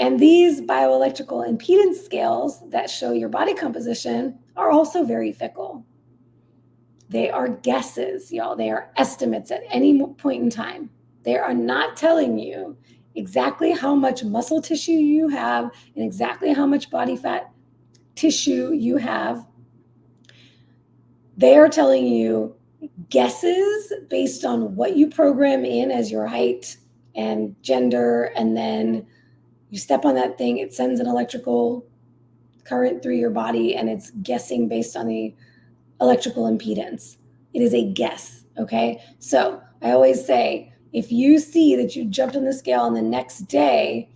And these bioelectrical impedance scales that show your body composition are also very fickle. They are guesses, y'all. They are estimates at any point in time. They are not telling you exactly how much muscle tissue you have and exactly how much body fat tissue you have. They are telling you guesses based on what you program in as your height and gender, and then you step on that thing, it sends an electrical current through your body, and it's guessing based on the electrical impedance. It is a guess, okay? So I always say, if you see that you jumped on the scale and the next day,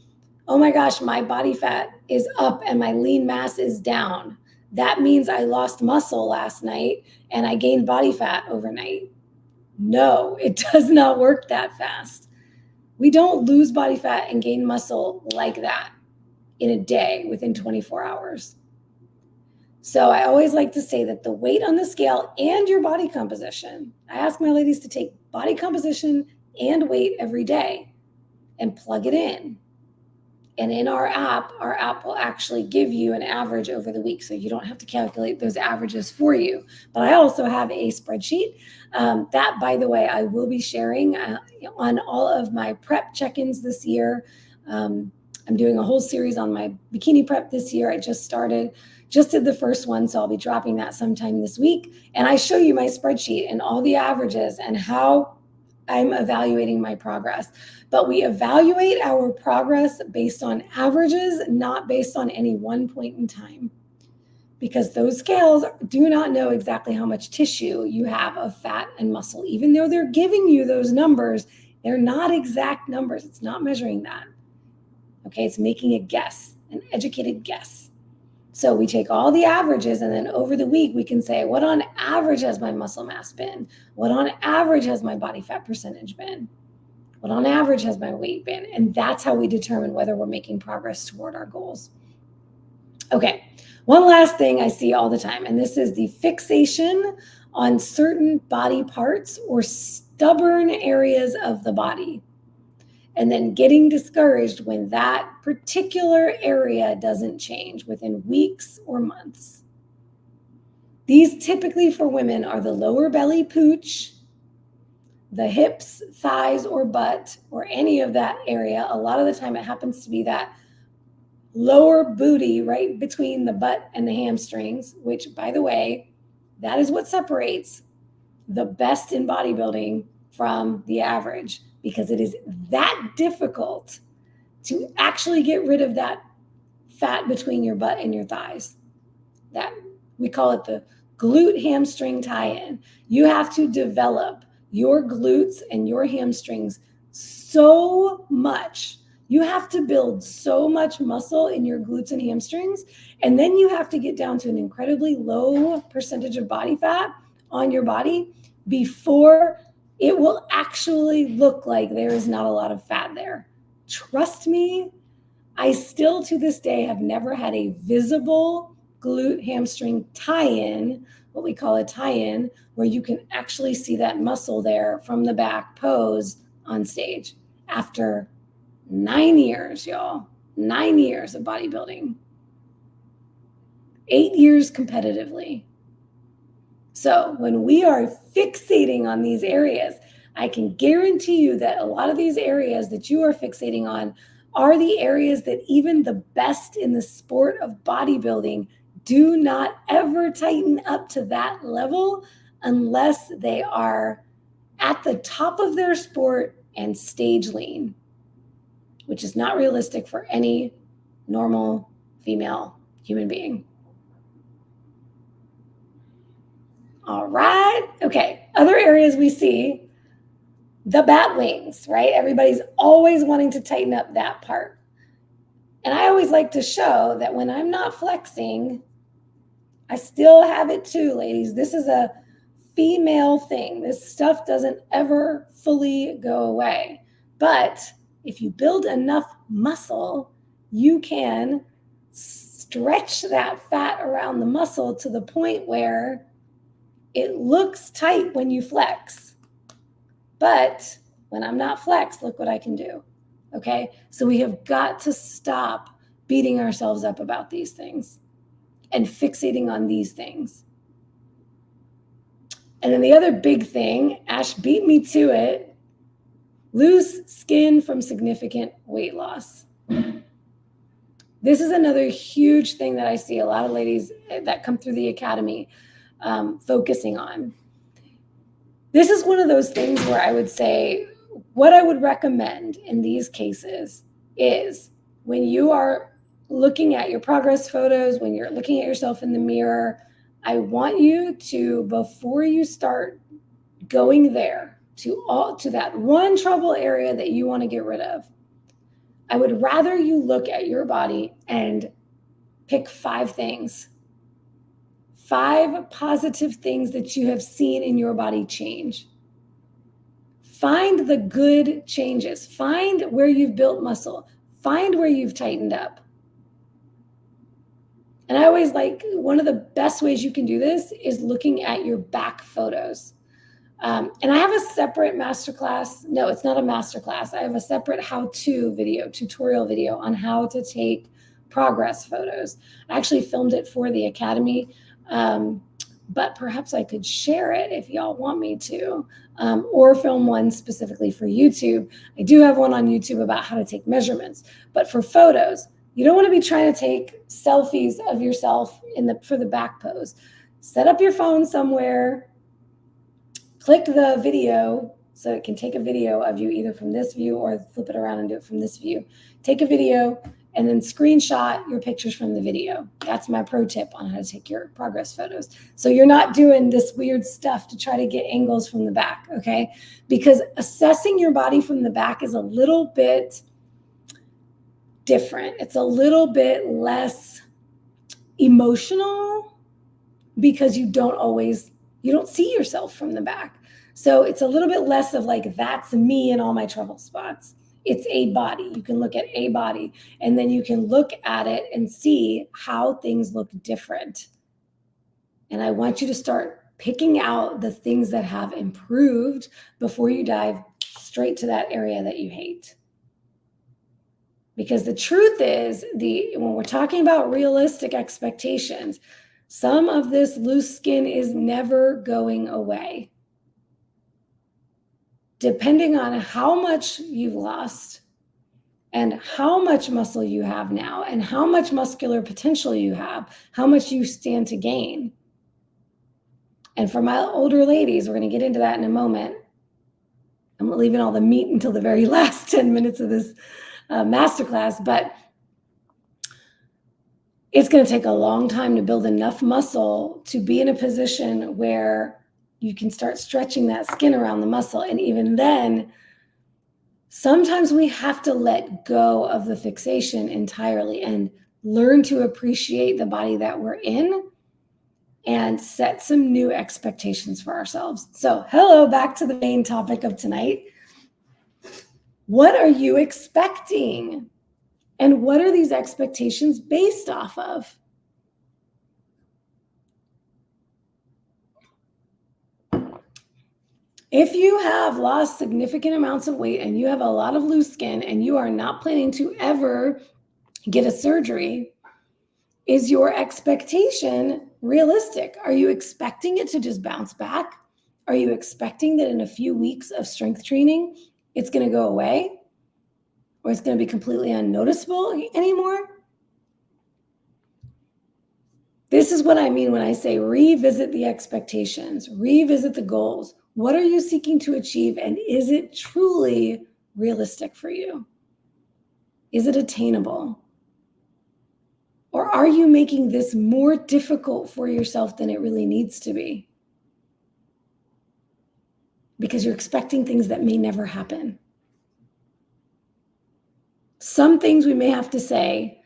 oh my gosh, my body fat is up and my lean mass is down, that means I lost muscle last night and I gained body fat overnight. No, it does not work that fast. We don't lose body fat and gain muscle like that in a day within 24 hours. So I always like to say that the weight on the scale and your body composition, I ask my ladies to take body composition and weight every day and plug it in. And in our app will actually give you an average over the week, so you don't have to calculate those averages for you. But I also have a spreadsheet that, by the way, I will be sharing on all of my prep check-ins this year. I'm doing a whole series on my bikini prep this year. I just did the first one, so I'll be dropping that sometime this week. And I show you my spreadsheet and all the averages and how I'm evaluating my progress. But we evaluate our progress based on averages, not based on any one point in time. Because those scales do not know exactly how much tissue you have of fat and muscle. Even though they're giving you those numbers, they're not exact numbers. It's not measuring that. Okay, it's making a guess, an educated guess. So we take all the averages, and then over the week, we can say, what on average has my muscle mass been? What on average has my body fat percentage been? What on average has my weight been? And that's how we determine whether we're making progress toward our goals. Okay, one last thing I see all the time, and this is the fixation on certain body parts or stubborn areas of the body, and then getting discouraged when that particular area doesn't change within weeks or months. These typically for women are the lower belly pooch, the hips, thighs, or butt, or any of that area. A lot of the time it happens to be that lower booty right between the butt and the hamstrings, which, by the way, that is what separates the best in bodybuilding from the average, because it is that difficult to actually get rid of that fat between your butt and your thighs. That we call it the glute hamstring tie-in. You have to develop your glutes and your hamstrings so much. You have to build so much muscle in your glutes and hamstrings, and then you have to get down to an incredibly low percentage of body fat on your body before it will actually look like there is not a lot of fat there. Trust me, I still to this day have never had a visible glute hamstring tie-in, what we call a tie-in, where you can actually see that muscle there from the back pose on stage after 9 years, y'all. 9 years of bodybuilding. 8 years competitively. So when we are fixating on these areas, I can guarantee you that a lot of these areas that you are fixating on are the areas that even the best in the sport of bodybuilding do not ever tighten up to that level unless they are at the top of their sport and stage lean, which is not realistic for any normal female human being. All right. Okay. Other areas we see, the bat wings, right? Everybody's always wanting to tighten up that part. And I always like to show that when I'm not flexing, I still have it too, ladies. This is a female thing. This stuff doesn't ever fully go away. But if you build enough muscle, you can stretch that fat around the muscle to the point where it looks tight when you flex. But when I'm not flexed, look what I can do. Okay? So we have got to stop beating ourselves up about these things and fixating on these things. And then the other big thing, Ash beat me to it, lose skin from significant weight loss. This is another huge thing that I see a lot of ladies that come through the academy focusing on. This is one of those things where I would say what I would recommend in these cases is when you are looking at your progress photos, when you're looking at yourself in the mirror, I want you to, before you start going there to that one trouble area that you want to get rid of, I would rather you look at your body and pick 5 things. 5 positive things that you have seen in your body change. Find the good changes. Find where you've built muscle. Find where you've tightened up. And I always like, one of the best ways you can do this is looking at your back photos. And I have a separate masterclass. No, it's not a masterclass. I have a separate how-to video, tutorial video on how to take progress photos. I actually filmed it for the academy, but perhaps I could share it if y'all want me to, or film one specifically for YouTube. I do have one on YouTube about how to take measurements, but for photos, you don't want to be trying to take selfies of yourself for the back pose. Set up your phone somewhere, click the video so it can take a video of you either from this view or flip it around and do it from this view. Take a video and then screenshot your pictures from the video. That's my pro tip on how to take your progress photos. So you're not doing this weird stuff to try to get angles from the back, okay? Because assessing your body from the back is a little bit different. It's a little bit less emotional because you don't see yourself from the back. So it's a little bit less of like, that's me and all my trouble spots. It's a body. You can look at a body and then you can look at it and see how things look different. And I want you to start picking out the things that have improved before you dive straight to that area that you hate. Because the truth is, when we're talking about realistic expectations, some of this loose skin is never going away. Depending on how much you've lost and how much muscle you have now and how much muscular potential you have, how much you stand to gain. And for my older ladies, we're going to get into that in a moment. I'm leaving all the meat until the very last 10 minutes of this masterclass, but it's going to take a long time to build enough muscle to be in a position where you can start stretching that skin around the muscle. And even then, sometimes we have to let go of the fixation entirely and learn to appreciate the body that we're in and set some new expectations for ourselves. So, hello, back to the main topic of tonight. What are you expecting? And what are these expectations based off of? If you have lost significant amounts of weight and you have a lot of loose skin and you are not planning to ever get a surgery, is your expectation realistic? Are you expecting it to just bounce back? Are you expecting that in a few weeks of strength training, it's going to go away? Or it's going to be completely unnoticeable anymore? This is what I mean when I say revisit the expectations, revisit the goals. What are you seeking to achieve, and is it truly realistic for you? Is it attainable? Or are you making this more difficult for yourself than it really needs to be? Because you're expecting things that may never happen. Some things we may have to say,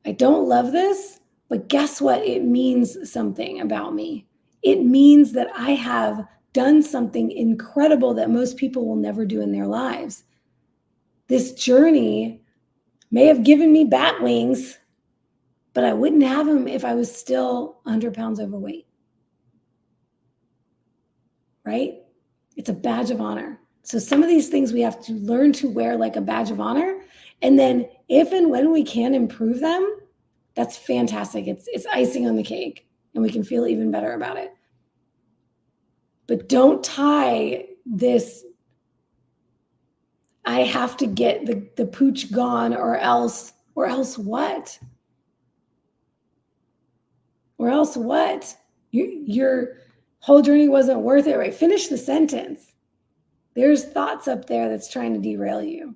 I don't love this, but guess what? It means something about me. It means that I have done something incredible that most people will never do in their lives. This journey may have given me bat wings, but I wouldn't have them if I was still 100 pounds overweight. Right? It's a badge of honor. So some of these things we have to learn to wear like a badge of honor. And then if and when we can improve them, that's fantastic. It's icing on the cake, and we can feel even better about it. But don't tie this, I have to get the pooch gone or else what? Or else what? Your whole journey wasn't worth it, right? Finish the sentence. There's thoughts up there that's trying to derail you.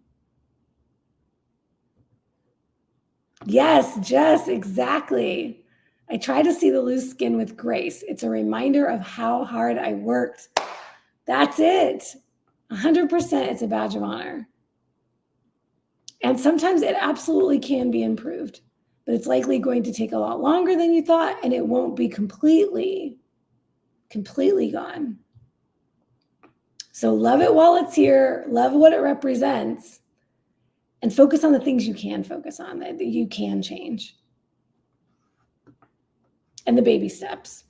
Yes, Jess, exactly. I try to see the loose skin with grace. It's a reminder of how hard I worked. That's it. 100% it's a badge of honor. And sometimes it absolutely can be improved, but it's likely going to take a lot longer than you thought, and it won't be completely gone. So love it while it's here, love what it represents, and focus on the things you can focus on, that you can change. And the baby steps.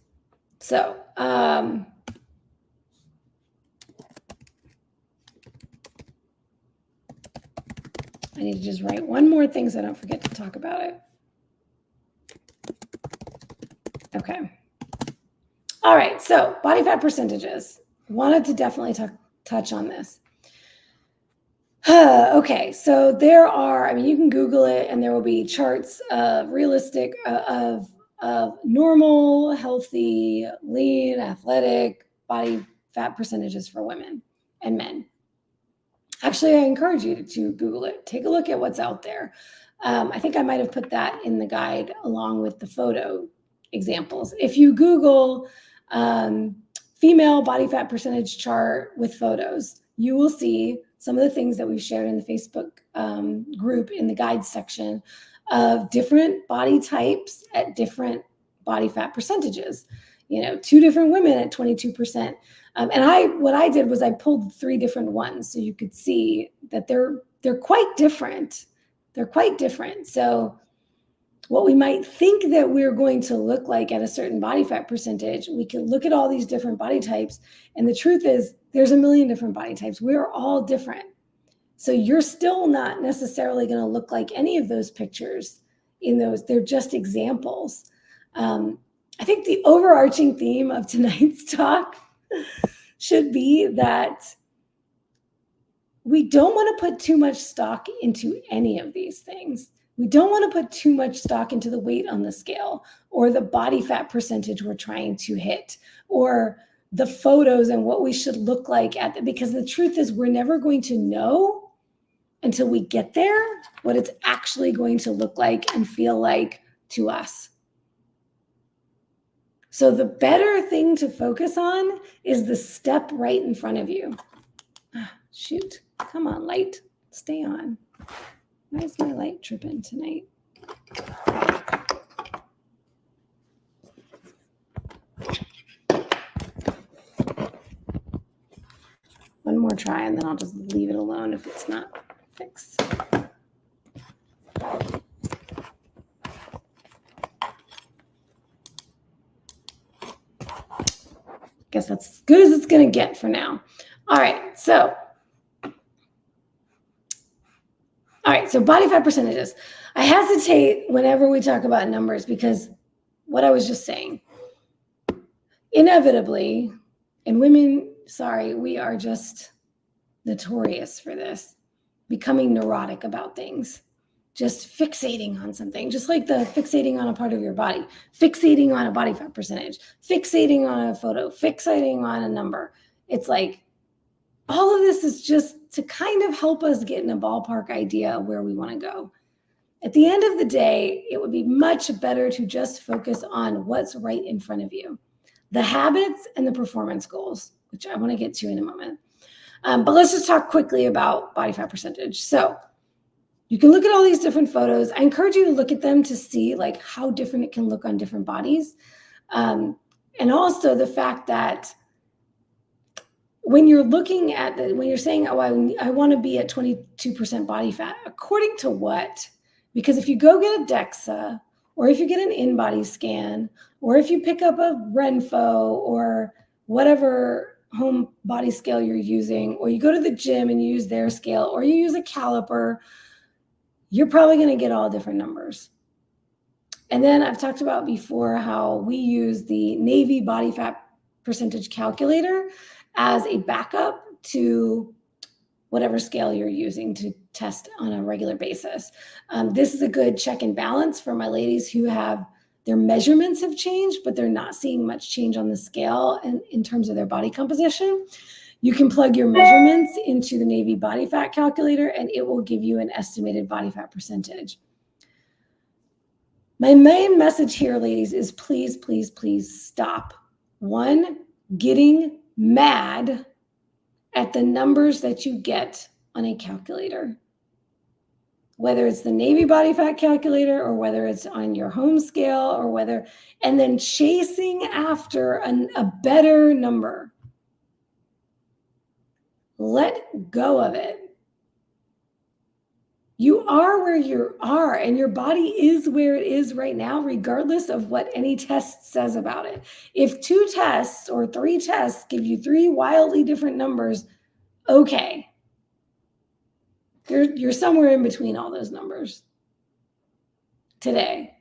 So, I need to just write one more thing so I don't forget to talk about it. Okay. All right, so body fat percentages. Wanted to definitely touch on this. Okay, so there are, I mean, you can Google it, and there will be charts of realistic, of normal, healthy, lean, athletic body fat percentages for women and men. Actually, I encourage you to Google it. Take a look at what's out there. I think I might have put that in the guide along with the photo examples. If you Google female body fat percentage chart with photos, you will see some of the things that we've shared in the Facebook group in the guide section of different body types at different body fat percentages. You know, 2 different women at 22%. And what I did was I pulled 3 different ones so you could see that they're quite different. They're quite different. So what we might think that we're going to look like at a certain body fat percentage, we can look at all these different body types. And the truth is there's a million different body types. We're all different. So you're still not necessarily going to look like any of those pictures in those. They're just examples. I think the overarching theme of tonight's talk should be that we don't want to put too much stock into any of these things. We don't want to put too much stock into the weight on the scale or the body fat percentage we're trying to hit or the photos and what we should look like because the truth is we're never going to know until we get there what it's actually going to look like and feel like to us. So the better thing to focus on is the step right in front of you. Shoot, come on, light, stay on. Why is my light tripping tonight? One more try and then I'll just leave it alone if it's not fixed. Guess that's as good as it's going to get for now. All right, so body fat percentages. I hesitate whenever we talk about numbers because what I was just saying, inevitably, And women, sorry, we are just notorious for this, becoming neurotic about things, just fixating on something, just like the fixating on a part of your body, fixating on a body fat percentage, fixating on a photo, fixating on a number. It's like all of this is just to kind of help us get in a ballpark idea of where we want to go. At the end of the day, it would be much better to just focus on what's right in front of you, the habits and the performance goals, which I want to get to in a moment. But let's just talk quickly about body fat percentage. So you can look at all these different photos. I encourage you to look at them to see like how different it can look on different bodies. And also the fact that when you're looking at when you're saying, oh, I want to be at 22% body fat, according to what? Because if you go get a DEXA, or if you get an in-body scan, or if you pick up a Renpho or whatever home body scale you're using, or you go to the gym and you use their scale, or you use a caliper, you're probably going to get all different numbers. And then I've talked about before how we use the Navy body fat percentage calculator as a backup to whatever scale you're using to test on a regular basis. This is a good check and balance for my ladies who have their measurements have changed, but they're not seeing much change on the scale in terms of their body composition. You can plug your measurements into the Navy body fat calculator and it will give you an estimated body fat percentage. My main message here, ladies, is please, please, please stop. One, getting mad at the numbers that you get on a calculator, whether it's the Navy body fat calculator or whether it's on your home scale or whether, and then chasing after a better number. Let go of it. You are where you are, and your body is where it is right now, regardless of what any test says about it. If 2 tests or 3 tests give you 3 wildly different numbers, okay. You're somewhere in between all those numbers today.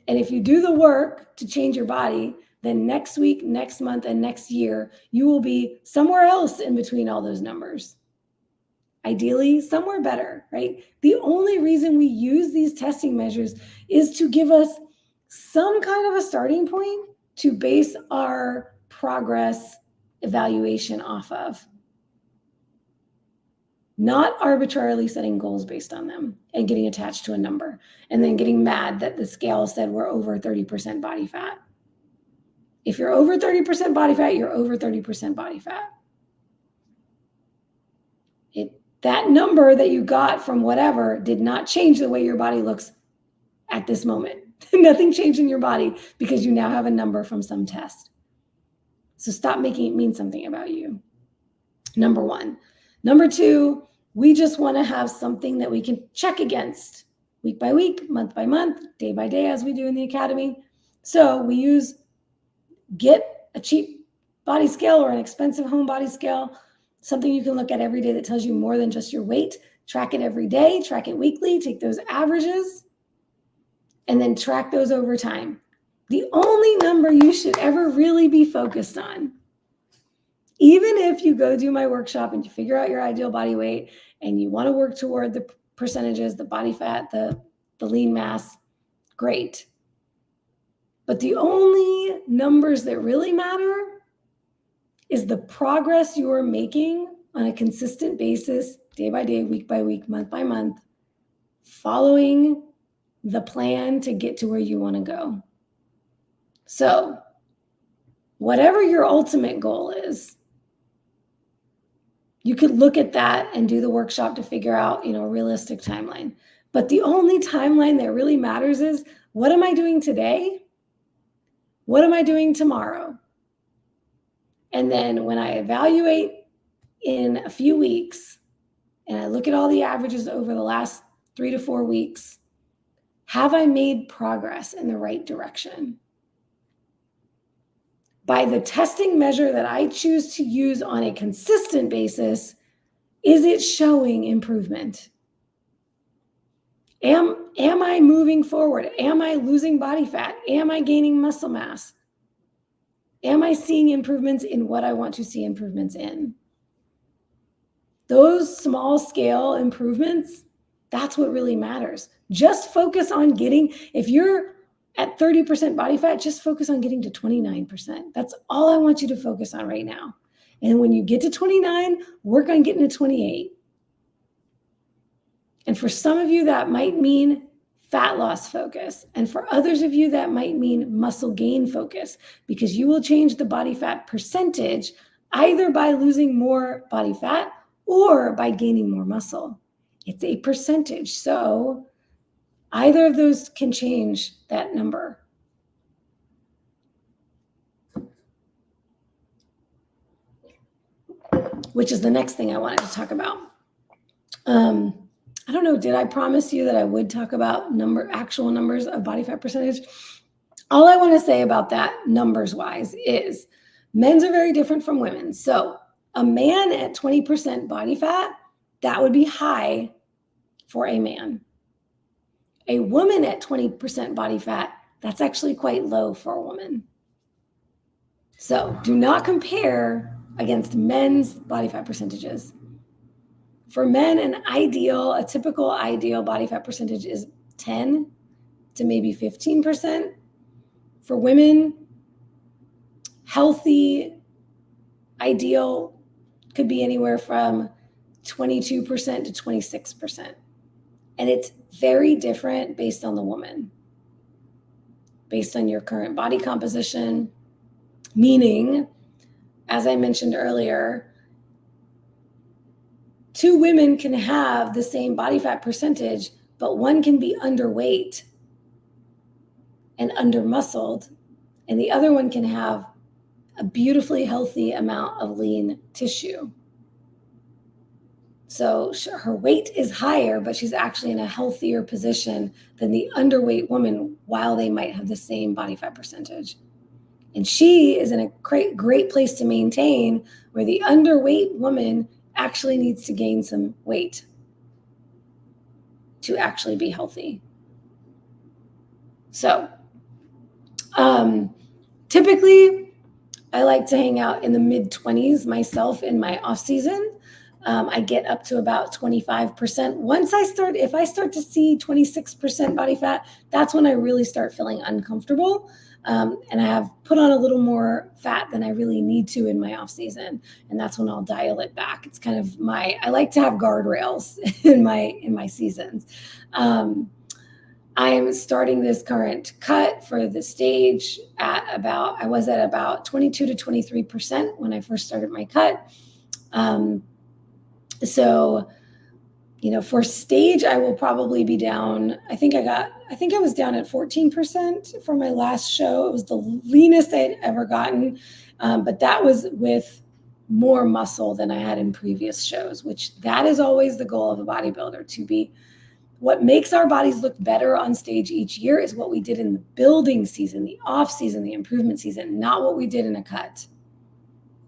And if you do the work to change your body, then next week, next month, and next year, you will be somewhere else in between all those numbers. Ideally, somewhere better, right? The only reason we use these testing measures is to give us some kind of a starting point to base our progress evaluation off of. Not arbitrarily setting goals based on them and getting attached to a number and then getting mad that the scale said we're over 30% body fat. If you're over 30% body fat, you're over 30% body fat. That number that you got from whatever did not change the way your body looks at this moment. Nothing changed in your body because you now have a number from some test. So stop making it mean something about you. Number 1. Number 2, we just want to have something that we can check against week by week, month by month, day by day, as we do in the academy. So we get a cheap body scale or an expensive home body scale, something you can look at every day that tells you more than just your weight. Track it every day, track it weekly, take those averages, and then track those over time. The only number you should ever really be focused on, even if you go do my workshop and you figure out your ideal body weight and you want to work toward the percentages, the body fat, the lean mass, great. But the only numbers that really matter is the progress you're making on a consistent basis, day by day, week by week, month by month, following the plan to get to where you want to go. So whatever your ultimate goal is, you could look at that and do the workshop to figure out, a realistic timeline. But the only timeline that really matters is, what am I doing today? What am I doing tomorrow? And then when I evaluate in a few weeks and I look at all the averages over the last 3 to 4 weeks, have I made progress in the right direction? By the testing measure that I choose to use on a consistent basis, is it showing improvement? Am I moving forward? Am I losing body fat? Am I gaining muscle mass? Am I seeing improvements in what I want to see improvements in? Those small scale improvements, that's what really matters. Just focus on getting, if you're at 30% body fat, just focus on getting to 29%. That's all I want you to focus on right now. And when you get to 29, work on getting to 28. And for some of you, that might mean fat loss focus. And for others of you, that might mean muscle gain focus, because you will change the body fat percentage either by losing more body fat or by gaining more muscle. It's a percentage. So either of those can change that number. Which is the next thing I wanted to talk about. I don't know, did I promise you that I would talk about actual numbers of body fat percentage? All I want to say about that numbers wise is men's are very different from women. So a man at 20% body fat, that would be high for a man. A woman at 20% body fat, that's actually quite low for a woman. So do not compare against men's body fat percentages. For men, a typical ideal body fat percentage is 10 to maybe 15%. For women, healthy, ideal could be anywhere from 22% to 26%. And it's very different based on the woman, based on your current body composition, meaning, as I mentioned earlier, two women can have the same body fat percentage, but one can be underweight and under-muscled, and the other one can have a beautifully healthy amount of lean tissue. So her weight is higher, but she's actually in a healthier position than the underweight woman while they might have the same body fat percentage. And she is in a great place to maintain, where the underweight woman actually needs to gain some weight to actually be healthy. So typically I like to hang out in the mid-20s myself in my off season. I get up to about 25%. If I start to see 26% body fat, that's when I really start feeling uncomfortable. And I have put on a little more fat than I really need to in my off season. And that's when I'll dial it back. It's kind of I like to have guardrails in my seasons. I am starting this current cut for the stage I was at about 22 to 23% when I first started my cut. So, for stage, I will probably be down. I think I was down at 14% for my last show. It was the leanest I'd ever gotten. But that was with more muscle than I had in previous shows, which that is always the goal of a bodybuilder, to be. What makes our bodies look better on stage each year is what we did in the building season, the off season, the improvement season, not what we did in a cut.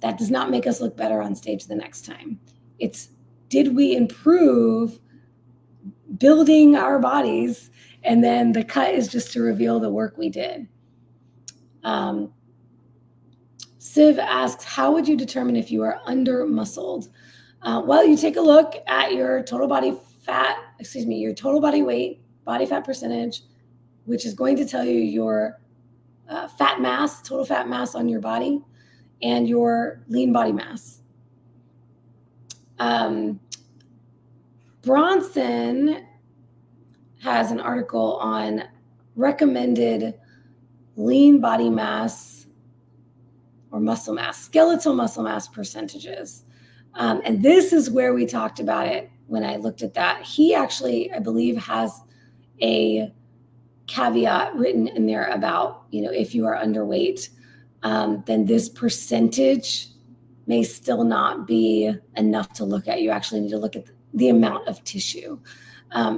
That does not make us look better on stage the next time. It's, did we improve building our bodies? And then the cut is just to reveal the work we did. Siv asks, how would you determine if you are under muscled? Well, you take a look at your total body weight, body fat percentage, which is going to tell you your fat mass, total fat mass on your body, and your lean body mass. Bronson has an article on recommended lean body mass or muscle mass, skeletal muscle mass percentages. And this is where we talked about it when I looked at that. He actually, I believe, has a caveat written in there about, if you are underweight, then this percentage may still not be enough to look at. You actually need to look at the amount of tissue.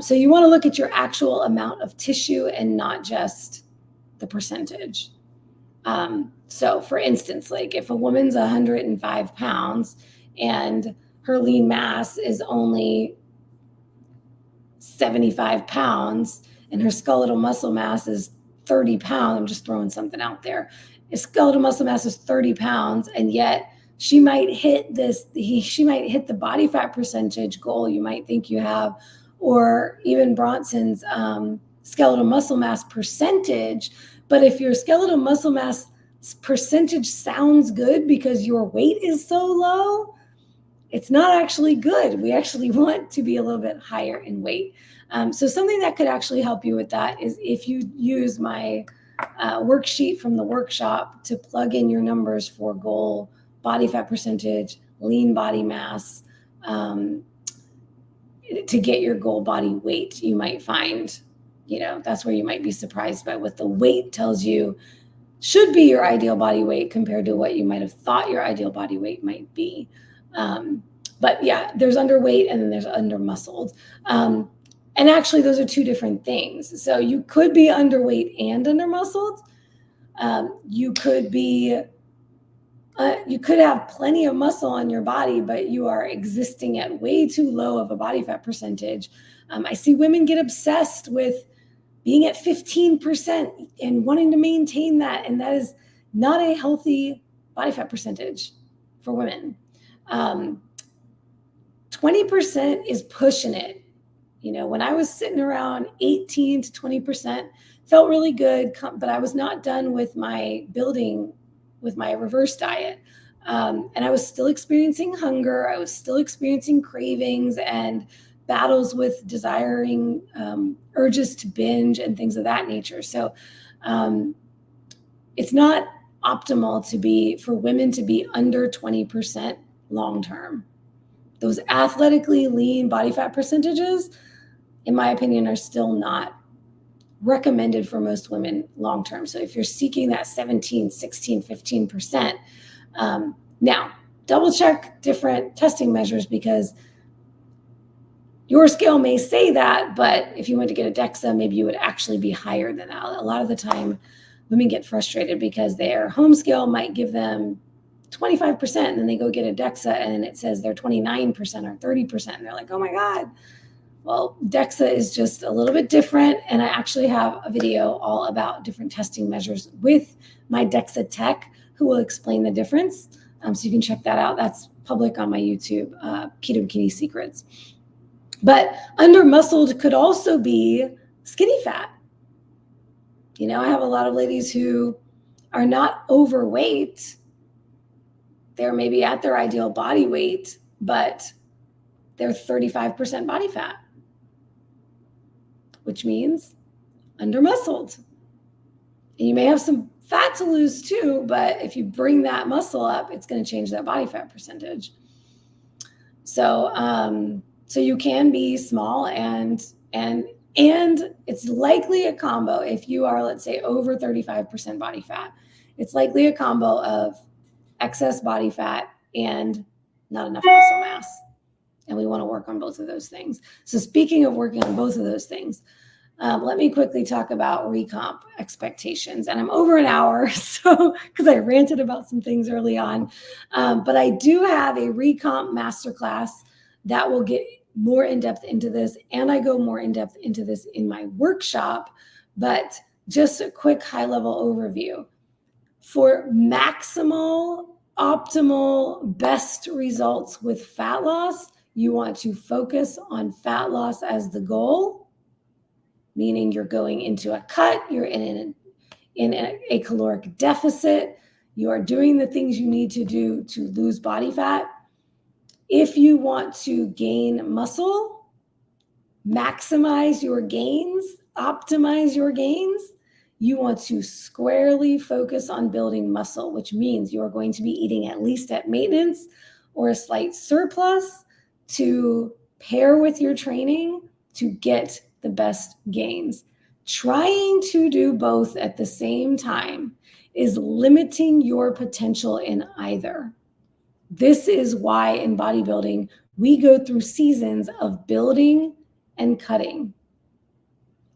So you want to look at your actual amount of tissue and not just the percentage. So for instance, like if a woman's 105 pounds and her lean mass is only 75 pounds and her skeletal muscle mass is 30 pounds, I'm just throwing something out there, skeletal muscle mass is 30 pounds, and yet she might hit she might hit the body fat percentage goal you might think you have, or even Bronson's skeletal muscle mass percentage. But if your skeletal muscle mass percentage sounds good because your weight is so low, it's not actually good. We actually want to be a little bit higher in weight. So something that could actually help you with that is if you use my worksheet from the workshop to plug in your numbers for goal body fat percentage, lean body mass, to get your goal body weight. You might find, that's where you might be surprised by what the weight tells you should be your ideal body weight compared to what you might have thought your ideal body weight might be. But yeah, there's underweight and then there's undermuscled. And actually those are two different things. So you could be underweight and undermuscled. You could have plenty of muscle on your body, but you are existing at way too low of a body fat percentage. I see women get obsessed with being at 15% and wanting to maintain that. And that is not a healthy body fat percentage for women. 20% is pushing it. When I was sitting around 18 to 20%, felt really good, but I was not done with my building with my reverse diet. And I was still experiencing hunger. I was still experiencing cravings and battles with desiring urges to binge and things of that nature. So it's not optimal for women to be under 20% long-term. Those athletically lean body fat percentages, in my opinion, are still not recommended for most women long-term. So if you're seeking that 17, 16, 15%, now double check different testing measures, because your scale may say that, but if you went to get a DEXA, maybe you would actually be higher than that. A lot of the time women get frustrated because their home scale might give them 25%, and then they go get a DEXA and it says they're 29% or 30%. And they're like, oh my God. Well, DEXA is just a little bit different. And I actually have a video all about different testing measures with my DEXA tech who will explain the difference. So you can check that out. That's public on my YouTube, Keto Bikini Secrets. But undermuscled could also be skinny fat. I have a lot of ladies who are not overweight. They're maybe at their ideal body weight, but they're 35% body fat, which means undermuscled. And you may have some fat to lose too, but if you bring that muscle up, it's going to change that body fat percentage. So, so you can be small and it's likely a combo. If you are, let's say, over 35% body fat, it's likely a combo of excess body fat and not enough muscle mass. And we want to work on both of those things. So speaking of working on both of those things, let me quickly talk about recomp expectations. And I'm over an hour, so because I ranted about some things early on. But I do have a recomp masterclass that will get more in-depth into this. And I go more in-depth into this in my workshop. But just a quick high-level overview. For maximal, optimal, best results with fat loss, you want to focus on fat loss as the goal, meaning you're going into a cut, you're in a caloric deficit, you are doing the things you need to do to lose body fat. If you want to gain muscle, maximize your gains, optimize your gains, you want to squarely focus on building muscle, which means you are going to be eating at least at maintenance or a slight surplus to pair with your training to get the best gains. Trying to do both at the same time is limiting your potential in either. This is why in bodybuilding, we go through seasons of building and cutting.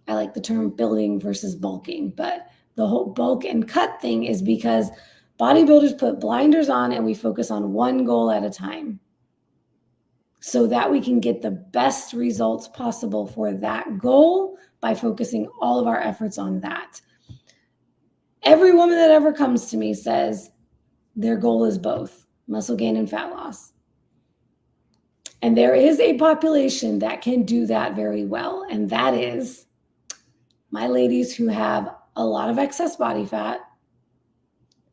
I like the term building versus bulking, but the whole bulk and cut thing is because bodybuilders put blinders on and we focus on one goal at a time so that we can get the best results possible for that goal by focusing all of our efforts on that. Every woman that ever comes to me says their goal is both muscle gain and fat loss. And there is a population that can do that very well. And that is my ladies who have a lot of excess body fat,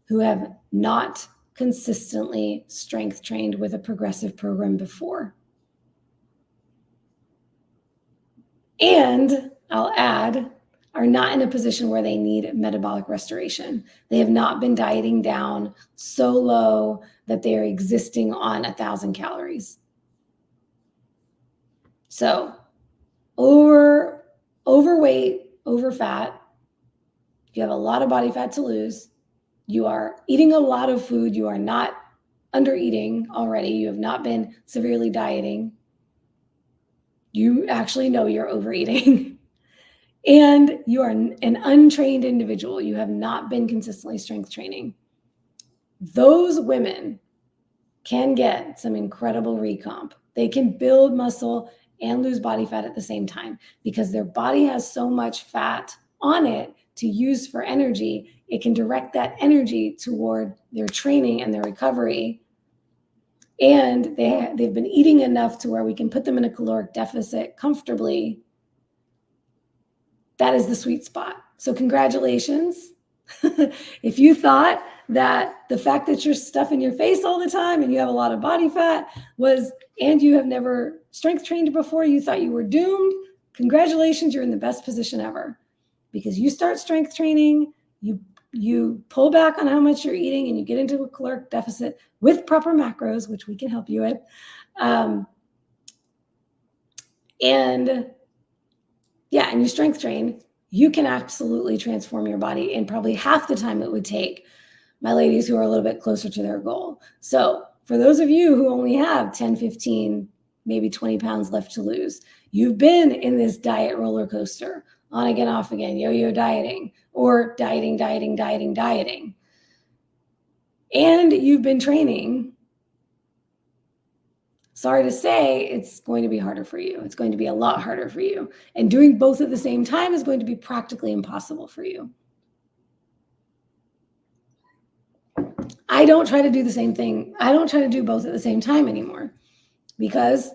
who have not consistently strength trained with a progressive program before. And I'll add, are not in a position where they need metabolic restoration. They have not been dieting down so low that they are existing on 1,000 calories. So overweight, over fat, you have a lot of body fat to lose, you are eating a lot of food, you are not under eating already, you have not been severely dieting, you actually know you're overeating, and you are an untrained individual, you have not been consistently strength training. Those women can get some incredible recomp. They can build muscle and lose body fat at the same time because their body has so much fat on it to use for energy. It can direct that energy toward their training and their recovery. And they've been eating enough to where we can put them in a caloric deficit comfortably. That is the sweet spot. So congratulations. If you thought that the fact that you're stuffing your face all the time and you have a lot of body fat and you have never strength trained before, you thought you were doomed, congratulations, you're in the best position ever. Because you start strength training, you pull back on how much you're eating and you get into a caloric deficit with proper macros, which we can help you with. And you strength train, you can absolutely transform your body in probably half the time it would take my ladies who are a little bit closer to their goal. So for those of you who only have 10, 15, maybe 20 pounds left to lose, you've been in this diet roller coaster, on again, off again, yo-yo dieting, or dieting. And you've been training. Sorry to say, it's going to be harder for you. It's going to be a lot harder for you. And doing both at the same time is going to be practically impossible for you. I don't try to do the same thing. I don't try to do both at the same time anymore because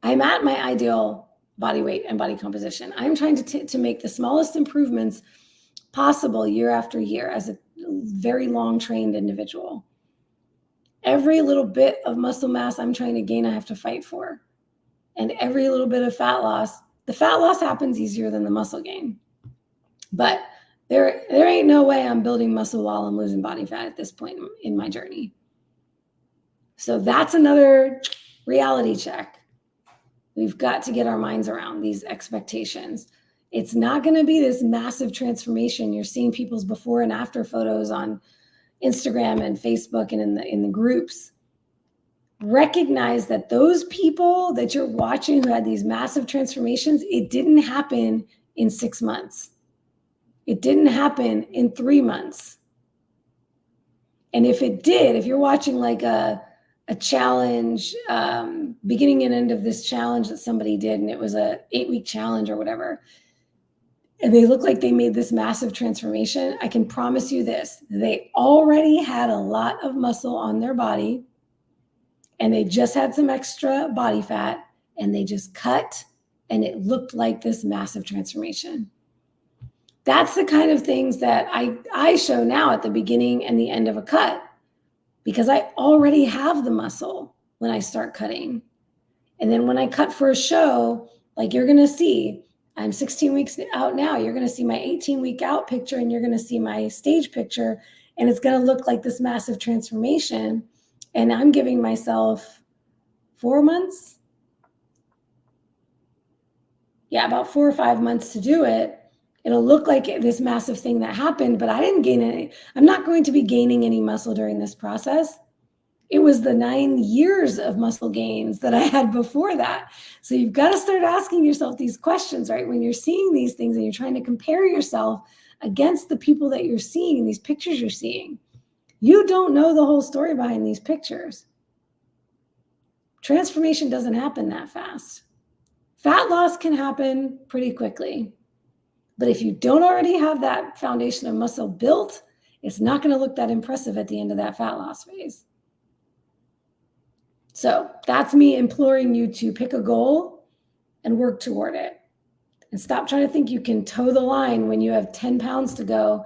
I'm at my ideal body weight and body composition. I'm trying to make the smallest improvements possible year after year as a very long trained individual. Every little bit of muscle mass I'm trying to gain, I have to fight for. And every little bit of fat loss, the fat loss happens easier than the muscle gain. But there ain't no way I'm building muscle while I'm losing body fat at this point in my journey. So that's another reality check. We've got to get our minds around these expectations. It's not going to be this massive transformation. You're seeing people's before and after photos on Instagram and Facebook and in the groups. Recognize that those people that you're watching who had these massive transformations, it didn't happen in 6 months. It didn't happen in 3 months. And if it did, if you're watching like a challenge, beginning and end of this challenge that somebody did, and it was a 8-week challenge or whatever, and they look like they made this massive transformation, I can promise you this, they already had a lot of muscle on their body, and they just had some extra body fat, and they just cut, and it looked like this massive transformation. That's the kind of things that I show now at the beginning and the end of a cut, because I already have the muscle when I start cutting. And then when I cut for a show, like you're going to see, I'm 16 weeks out now, you're going to see my 18-week out picture, and you're going to see my stage picture, and it's going to look like this massive transformation. And I'm giving myself 4 months. Yeah, about 4 or 5 months to do it. It'll look like this massive thing that happened, but I didn't gain any. I'm not going to be gaining any muscle during this process. It was the 9 years of muscle gains that I had before that. So you've got to start asking yourself these questions, right? When you're seeing these things and you're trying to compare yourself against the people that you're seeing in these pictures you're seeing, you don't know the whole story behind these pictures. Transformation doesn't happen that fast. Fat loss can happen pretty quickly. But if you don't already have that foundation of muscle built, it's not going to look that impressive at the end of that fat loss phase. So that's me imploring you to pick a goal and work toward it. And stop trying to think you can toe the line when you have 10 pounds to go.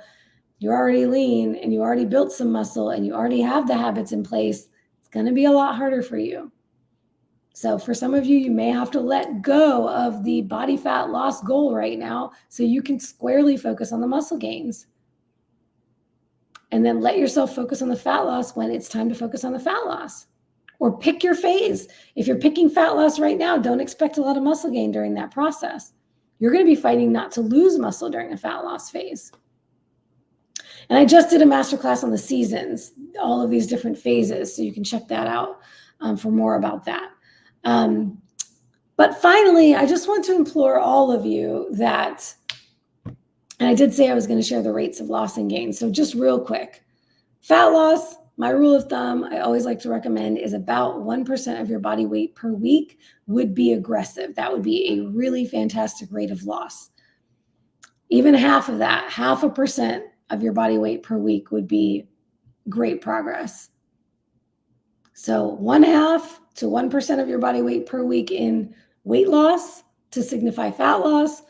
You're already lean and you already built some muscle and you already have the habits in place. It's going to be a lot harder for you. So for some of you, you may have to let go of the body fat loss goal right now so you can squarely focus on the muscle gains. And then let yourself focus on the fat loss when it's time to focus on the fat loss. Or pick your phase. If you're picking fat loss right now, don't expect a lot of muscle gain during that process. You're going to be fighting not to lose muscle during a fat loss phase. And I just did a masterclass on the seasons, all of these different phases, so you can check that out for more about that. But finally, I just want to implore all of you that, and I did say I was going to share the rates of loss and gain. So just real quick, fat loss, my rule of thumb, I always like to recommend is about 1% of your body weight per week would be aggressive. That would be a really fantastic rate of loss. Even half of that, 0.5% of your body weight per week would be great progress. So 0.5 to 1% of your body weight per week in weight loss to signify fat loss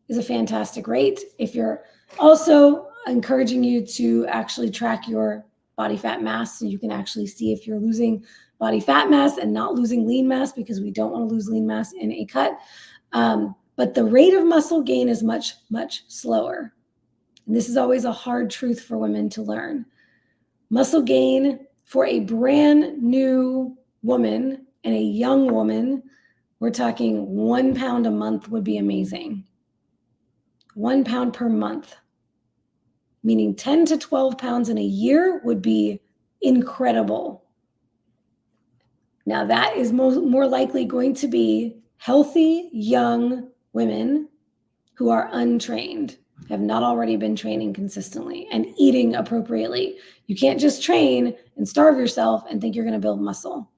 is a fantastic rate. If you're also encouraging you to actually track your body fat mass so you can actually see if you're losing body fat mass and not losing lean mass, because we don't want to lose lean mass in a cut. But the rate of muscle gain is much, much slower. And this is always a hard truth for women to learn. Muscle gain for a brand new woman and a young woman, we're talking 1 pound a month would be amazing. 1 pound per month, meaning 10 to 12 pounds in a year would be incredible. Now that is more likely going to be healthy, young women who are untrained, have not already been training consistently and eating appropriately. You can't just train and starve yourself and think you're going to build muscle.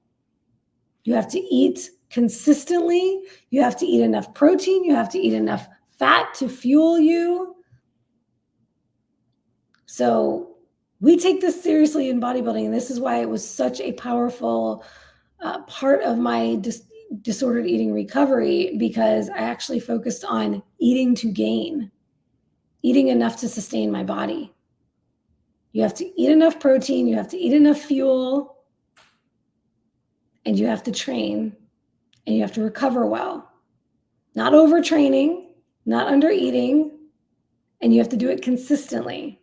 You have to eat consistently. You have to eat enough protein. You have to eat enough fat to fuel you. So we take this seriously in bodybuilding. And this is why it was such a powerful part of my disordered eating recovery, because I actually focused on eating to gain, eating enough to sustain my body. You have to eat enough protein, you have to eat enough fuel, and you have to train, and you have to recover well. Not overtraining, not under eating, and you have to do it consistently.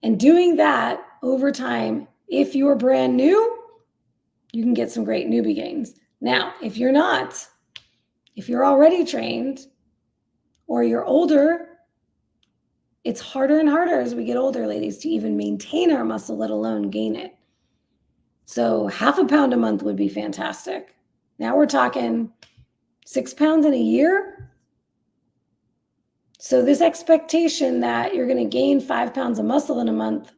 And doing that over time, if you're brand new, you can get some great newbie gains. Now, if you're not, if you're already trained or you're older, it's harder and harder as we get older, ladies, to even maintain our muscle, let alone gain it. So 0.5 pound a month would be fantastic. Now we're talking 6 pounds in a year. So this expectation that you're going to gain 5 pounds of muscle in a month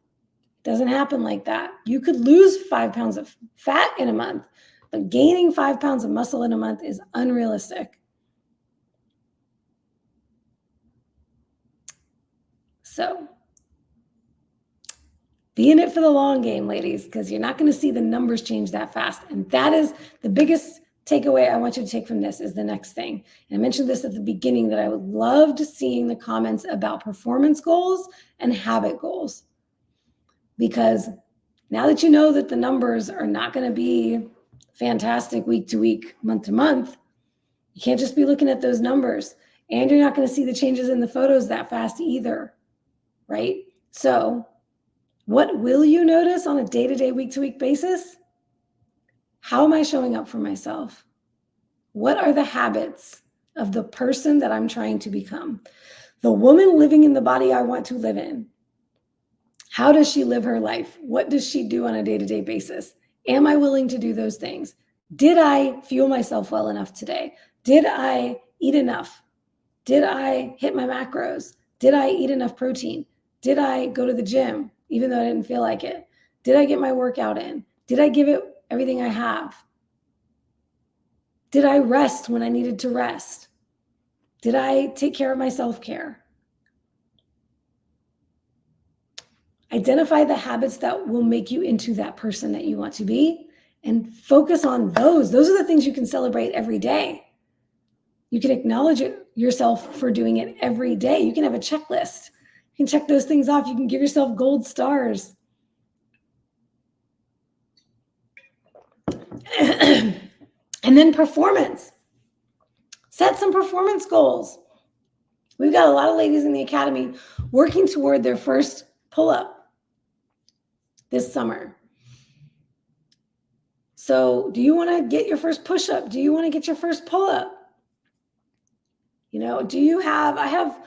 doesn't happen like that. You could lose 5 pounds of fat in a month, but gaining 5 pounds of muscle in a month is unrealistic. So be in it for the long game, ladies, because you're not going to see the numbers change that fast. And that is the biggest takeaway I want you to take from this is the next thing. And I mentioned this at the beginning that I would love to seeing the comments about performance goals and habit goals. Because now that you know that the numbers are not going to be fantastic week to week, month to month, you can't just be looking at those numbers. And you're not going to see the changes in the photos that fast either, right? So what will you notice on a day-to-day, week-to-week basis? How am I showing up for myself? What are the habits of the person that I'm trying to become? The woman living in the body I want to live in. How does she live her life? What does she do on a day-to-day basis? Am I willing to do those things? Did I fuel myself well enough today? Did I eat enough? Did I hit my macros? Did I eat enough protein? Did I go to the gym, even though I didn't feel like it? Did I get my workout in? Did I give it everything I have? Did I rest when I needed to rest? Did I take care of my self-care? Identify the habits that will make you into that person that you want to be and focus on those. Those are the things you can celebrate every day. You can acknowledge yourself for doing it every day. You can have a checklist. You can check those things off. You can give yourself gold stars. And then performance. Set some performance goals. We've got a lot of ladies in the academy working toward their first pull-up this summer. So do you want to get your first push-up? Do you want to get your first pull-up? You know, I have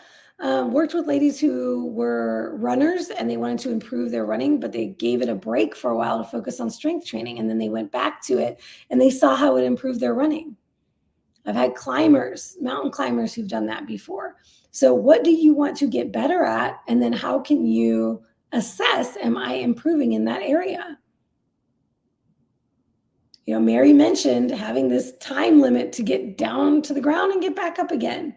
worked with ladies who were runners and they wanted to improve their running, but they gave it a break for a while to focus on strength training. And then they went back to it and they saw how it improved their running. I've had climbers, mountain climbers who've done that before. So what do you want to get better at? And then how can you assess, am I improving in that area? You know, Mary mentioned having this time limit to get down to the ground and get back up again,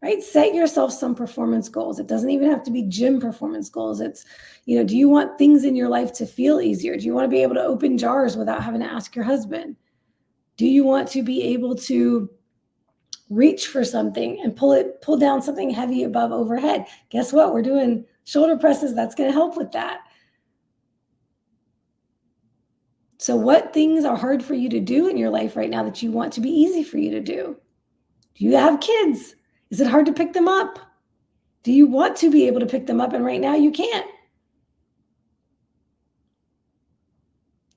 right? Set yourself some performance goals. It doesn't even have to be gym performance goals. It's, you know, do you want things in your life to feel easier? Do you want to be able to open jars without having to ask your husband? Do you want to be able to reach for something and pull down something heavy above overhead? Guess what? We're doing shoulder presses. That's going to help with that. So what things are hard for you to do in your life right now that you want to be easy for you to do? Do you have kids? Is it hard to pick them up? Do you want to be able to pick them up and right now you can't?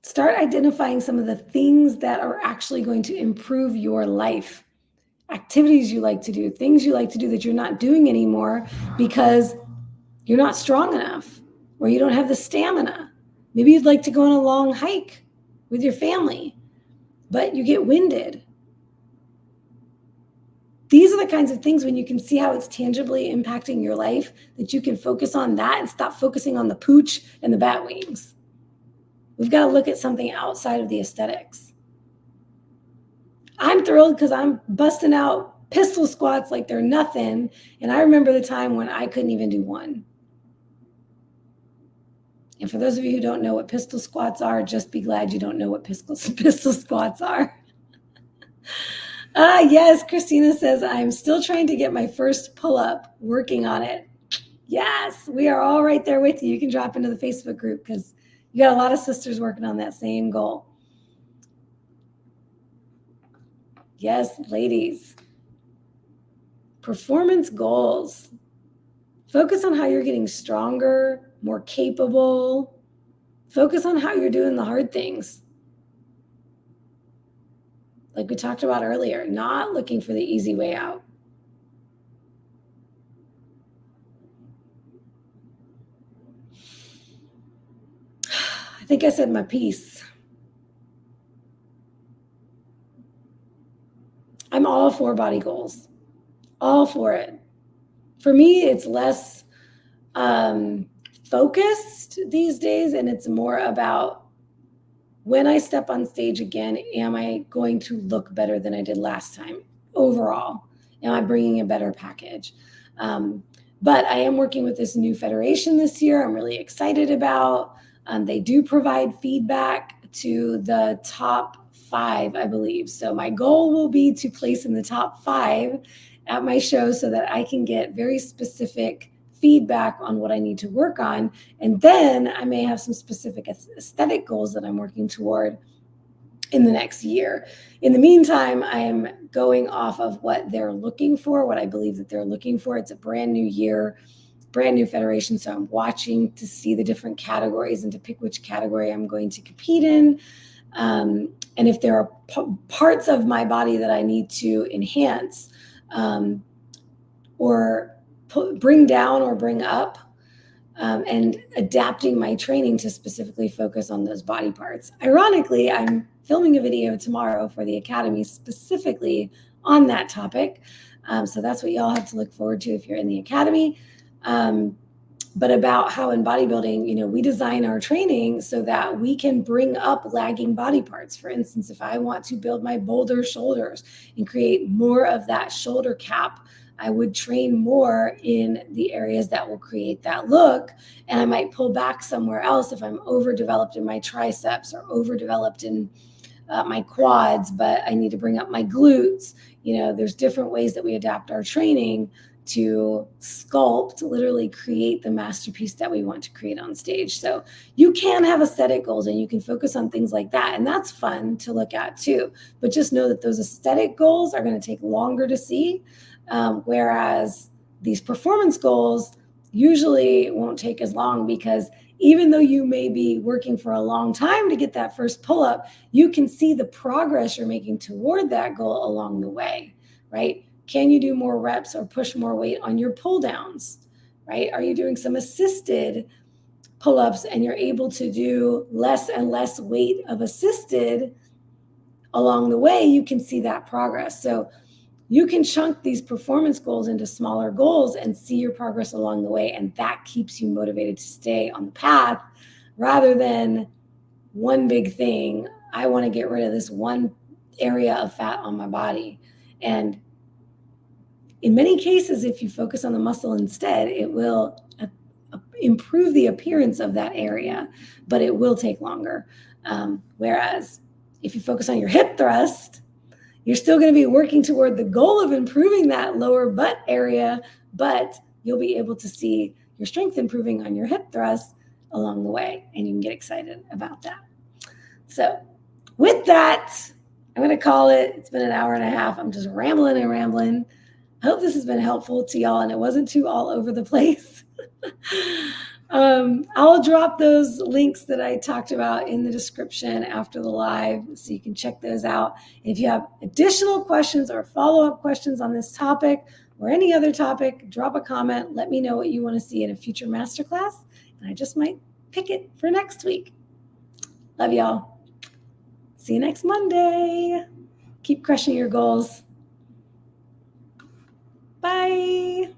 Start identifying some of the things that are actually going to improve your life. Activities you like to do, things you like to do that you're not doing anymore because you're not strong enough or you don't have the stamina. Maybe you'd like to go on a long hike with your family, but you get winded. These are the kinds of things when you can see how it's tangibly impacting your life that you can focus on that and stop focusing on the pooch and the bat wings. We've got to look at something outside of the aesthetics. I'm thrilled because I'm busting out pistol squats like they're nothing. And I remember the time when I couldn't even do one. And for those of you who don't know what pistol squats are, just be glad you don't know what pistol squats are. Yes, Christina says, I'm still trying to get my first pull-up, working on it. Yes, we are all right there with you. You can drop into the Facebook group because you got a lot of sisters working on that same goal. Yes, ladies. Performance goals. Focus on how you're getting stronger, more capable. Focus on how you're doing the hard things. Like we talked about earlier, not looking for the easy way out. I think I said my piece. I'm all for body goals. All for it. For me, it's less focused these days, and it's more about when I step on stage again, am I going to look better than I did last time overall? Am I bringing a better package? But I am working with this new federation this year. I'm really excited about. They do provide feedback to the top 5, I believe. So my goal will be to place in the top 5 at my show so that I can get very specific feedback on what I need to work on. And then I may have some specific aesthetic goals that I'm working toward in the next year. In the meantime, I'm going off of what they're looking for, what I believe that they're looking for. It's a brand new year, brand new federation. So I'm watching to see the different categories and to pick which category I'm going to compete in. And if there are parts of my body that I need to enhance or bring down or bring up, and adapting my training to specifically focus on those body parts. Ironically, I'm filming a video tomorrow for the Academy specifically on that topic. So that's what y'all have to look forward to if you're in the Academy. but about how in bodybuilding, we design our training so that we can bring up lagging body parts. For instance, if I want to build my boulder shoulders and create more of that shoulder cap, I would train more in the areas that will create that look. And I might pull back somewhere else if I'm overdeveloped in my triceps or overdeveloped in my quads, but I need to bring up my glutes. There's different ways that we adapt our training to sculpt, literally create the masterpiece that we want to create on stage. So you can have aesthetic goals and you can focus on things like that. And that's fun to look at too. But just know that those aesthetic goals are going to take longer to see. Whereas these performance goals usually won't take as long, because even though you may be working for a long time to get that first pull-up, you can see the progress you're making toward that goal along the way, right? Can you do more reps or push more weight on your pull downs, right? Are you doing some assisted pull-ups and you're able to do less and less weight of assisted along the way? You can see that progress. So you can chunk these performance goals into smaller goals and see your progress along the way. And that keeps you motivated to stay on the path rather than one big thing. I want to get rid of this one area of fat on my body. And in many cases, if you focus on the muscle instead, it will improve the appearance of that area, but it will take longer. Whereas if you focus on your hip thrust, you're still going to be working toward the goal of improving that lower butt area, but you'll be able to see your strength improving on your hip thrust along the way, and you can get excited about that. So with that, I'm going to call it. It's been an hour and a half. I'm just rambling and rambling. I hope this has been helpful to y'all and it wasn't too all over the place. I'll drop those links that I talked about in the description after the live so you can check those out. And if you have additional questions or follow-up questions on this topic or any other topic, drop a comment. Let me know what you want to see in a future masterclass, and I just might pick it for next week. Love y'all. See you next Monday. Keep crushing your goals. Bye.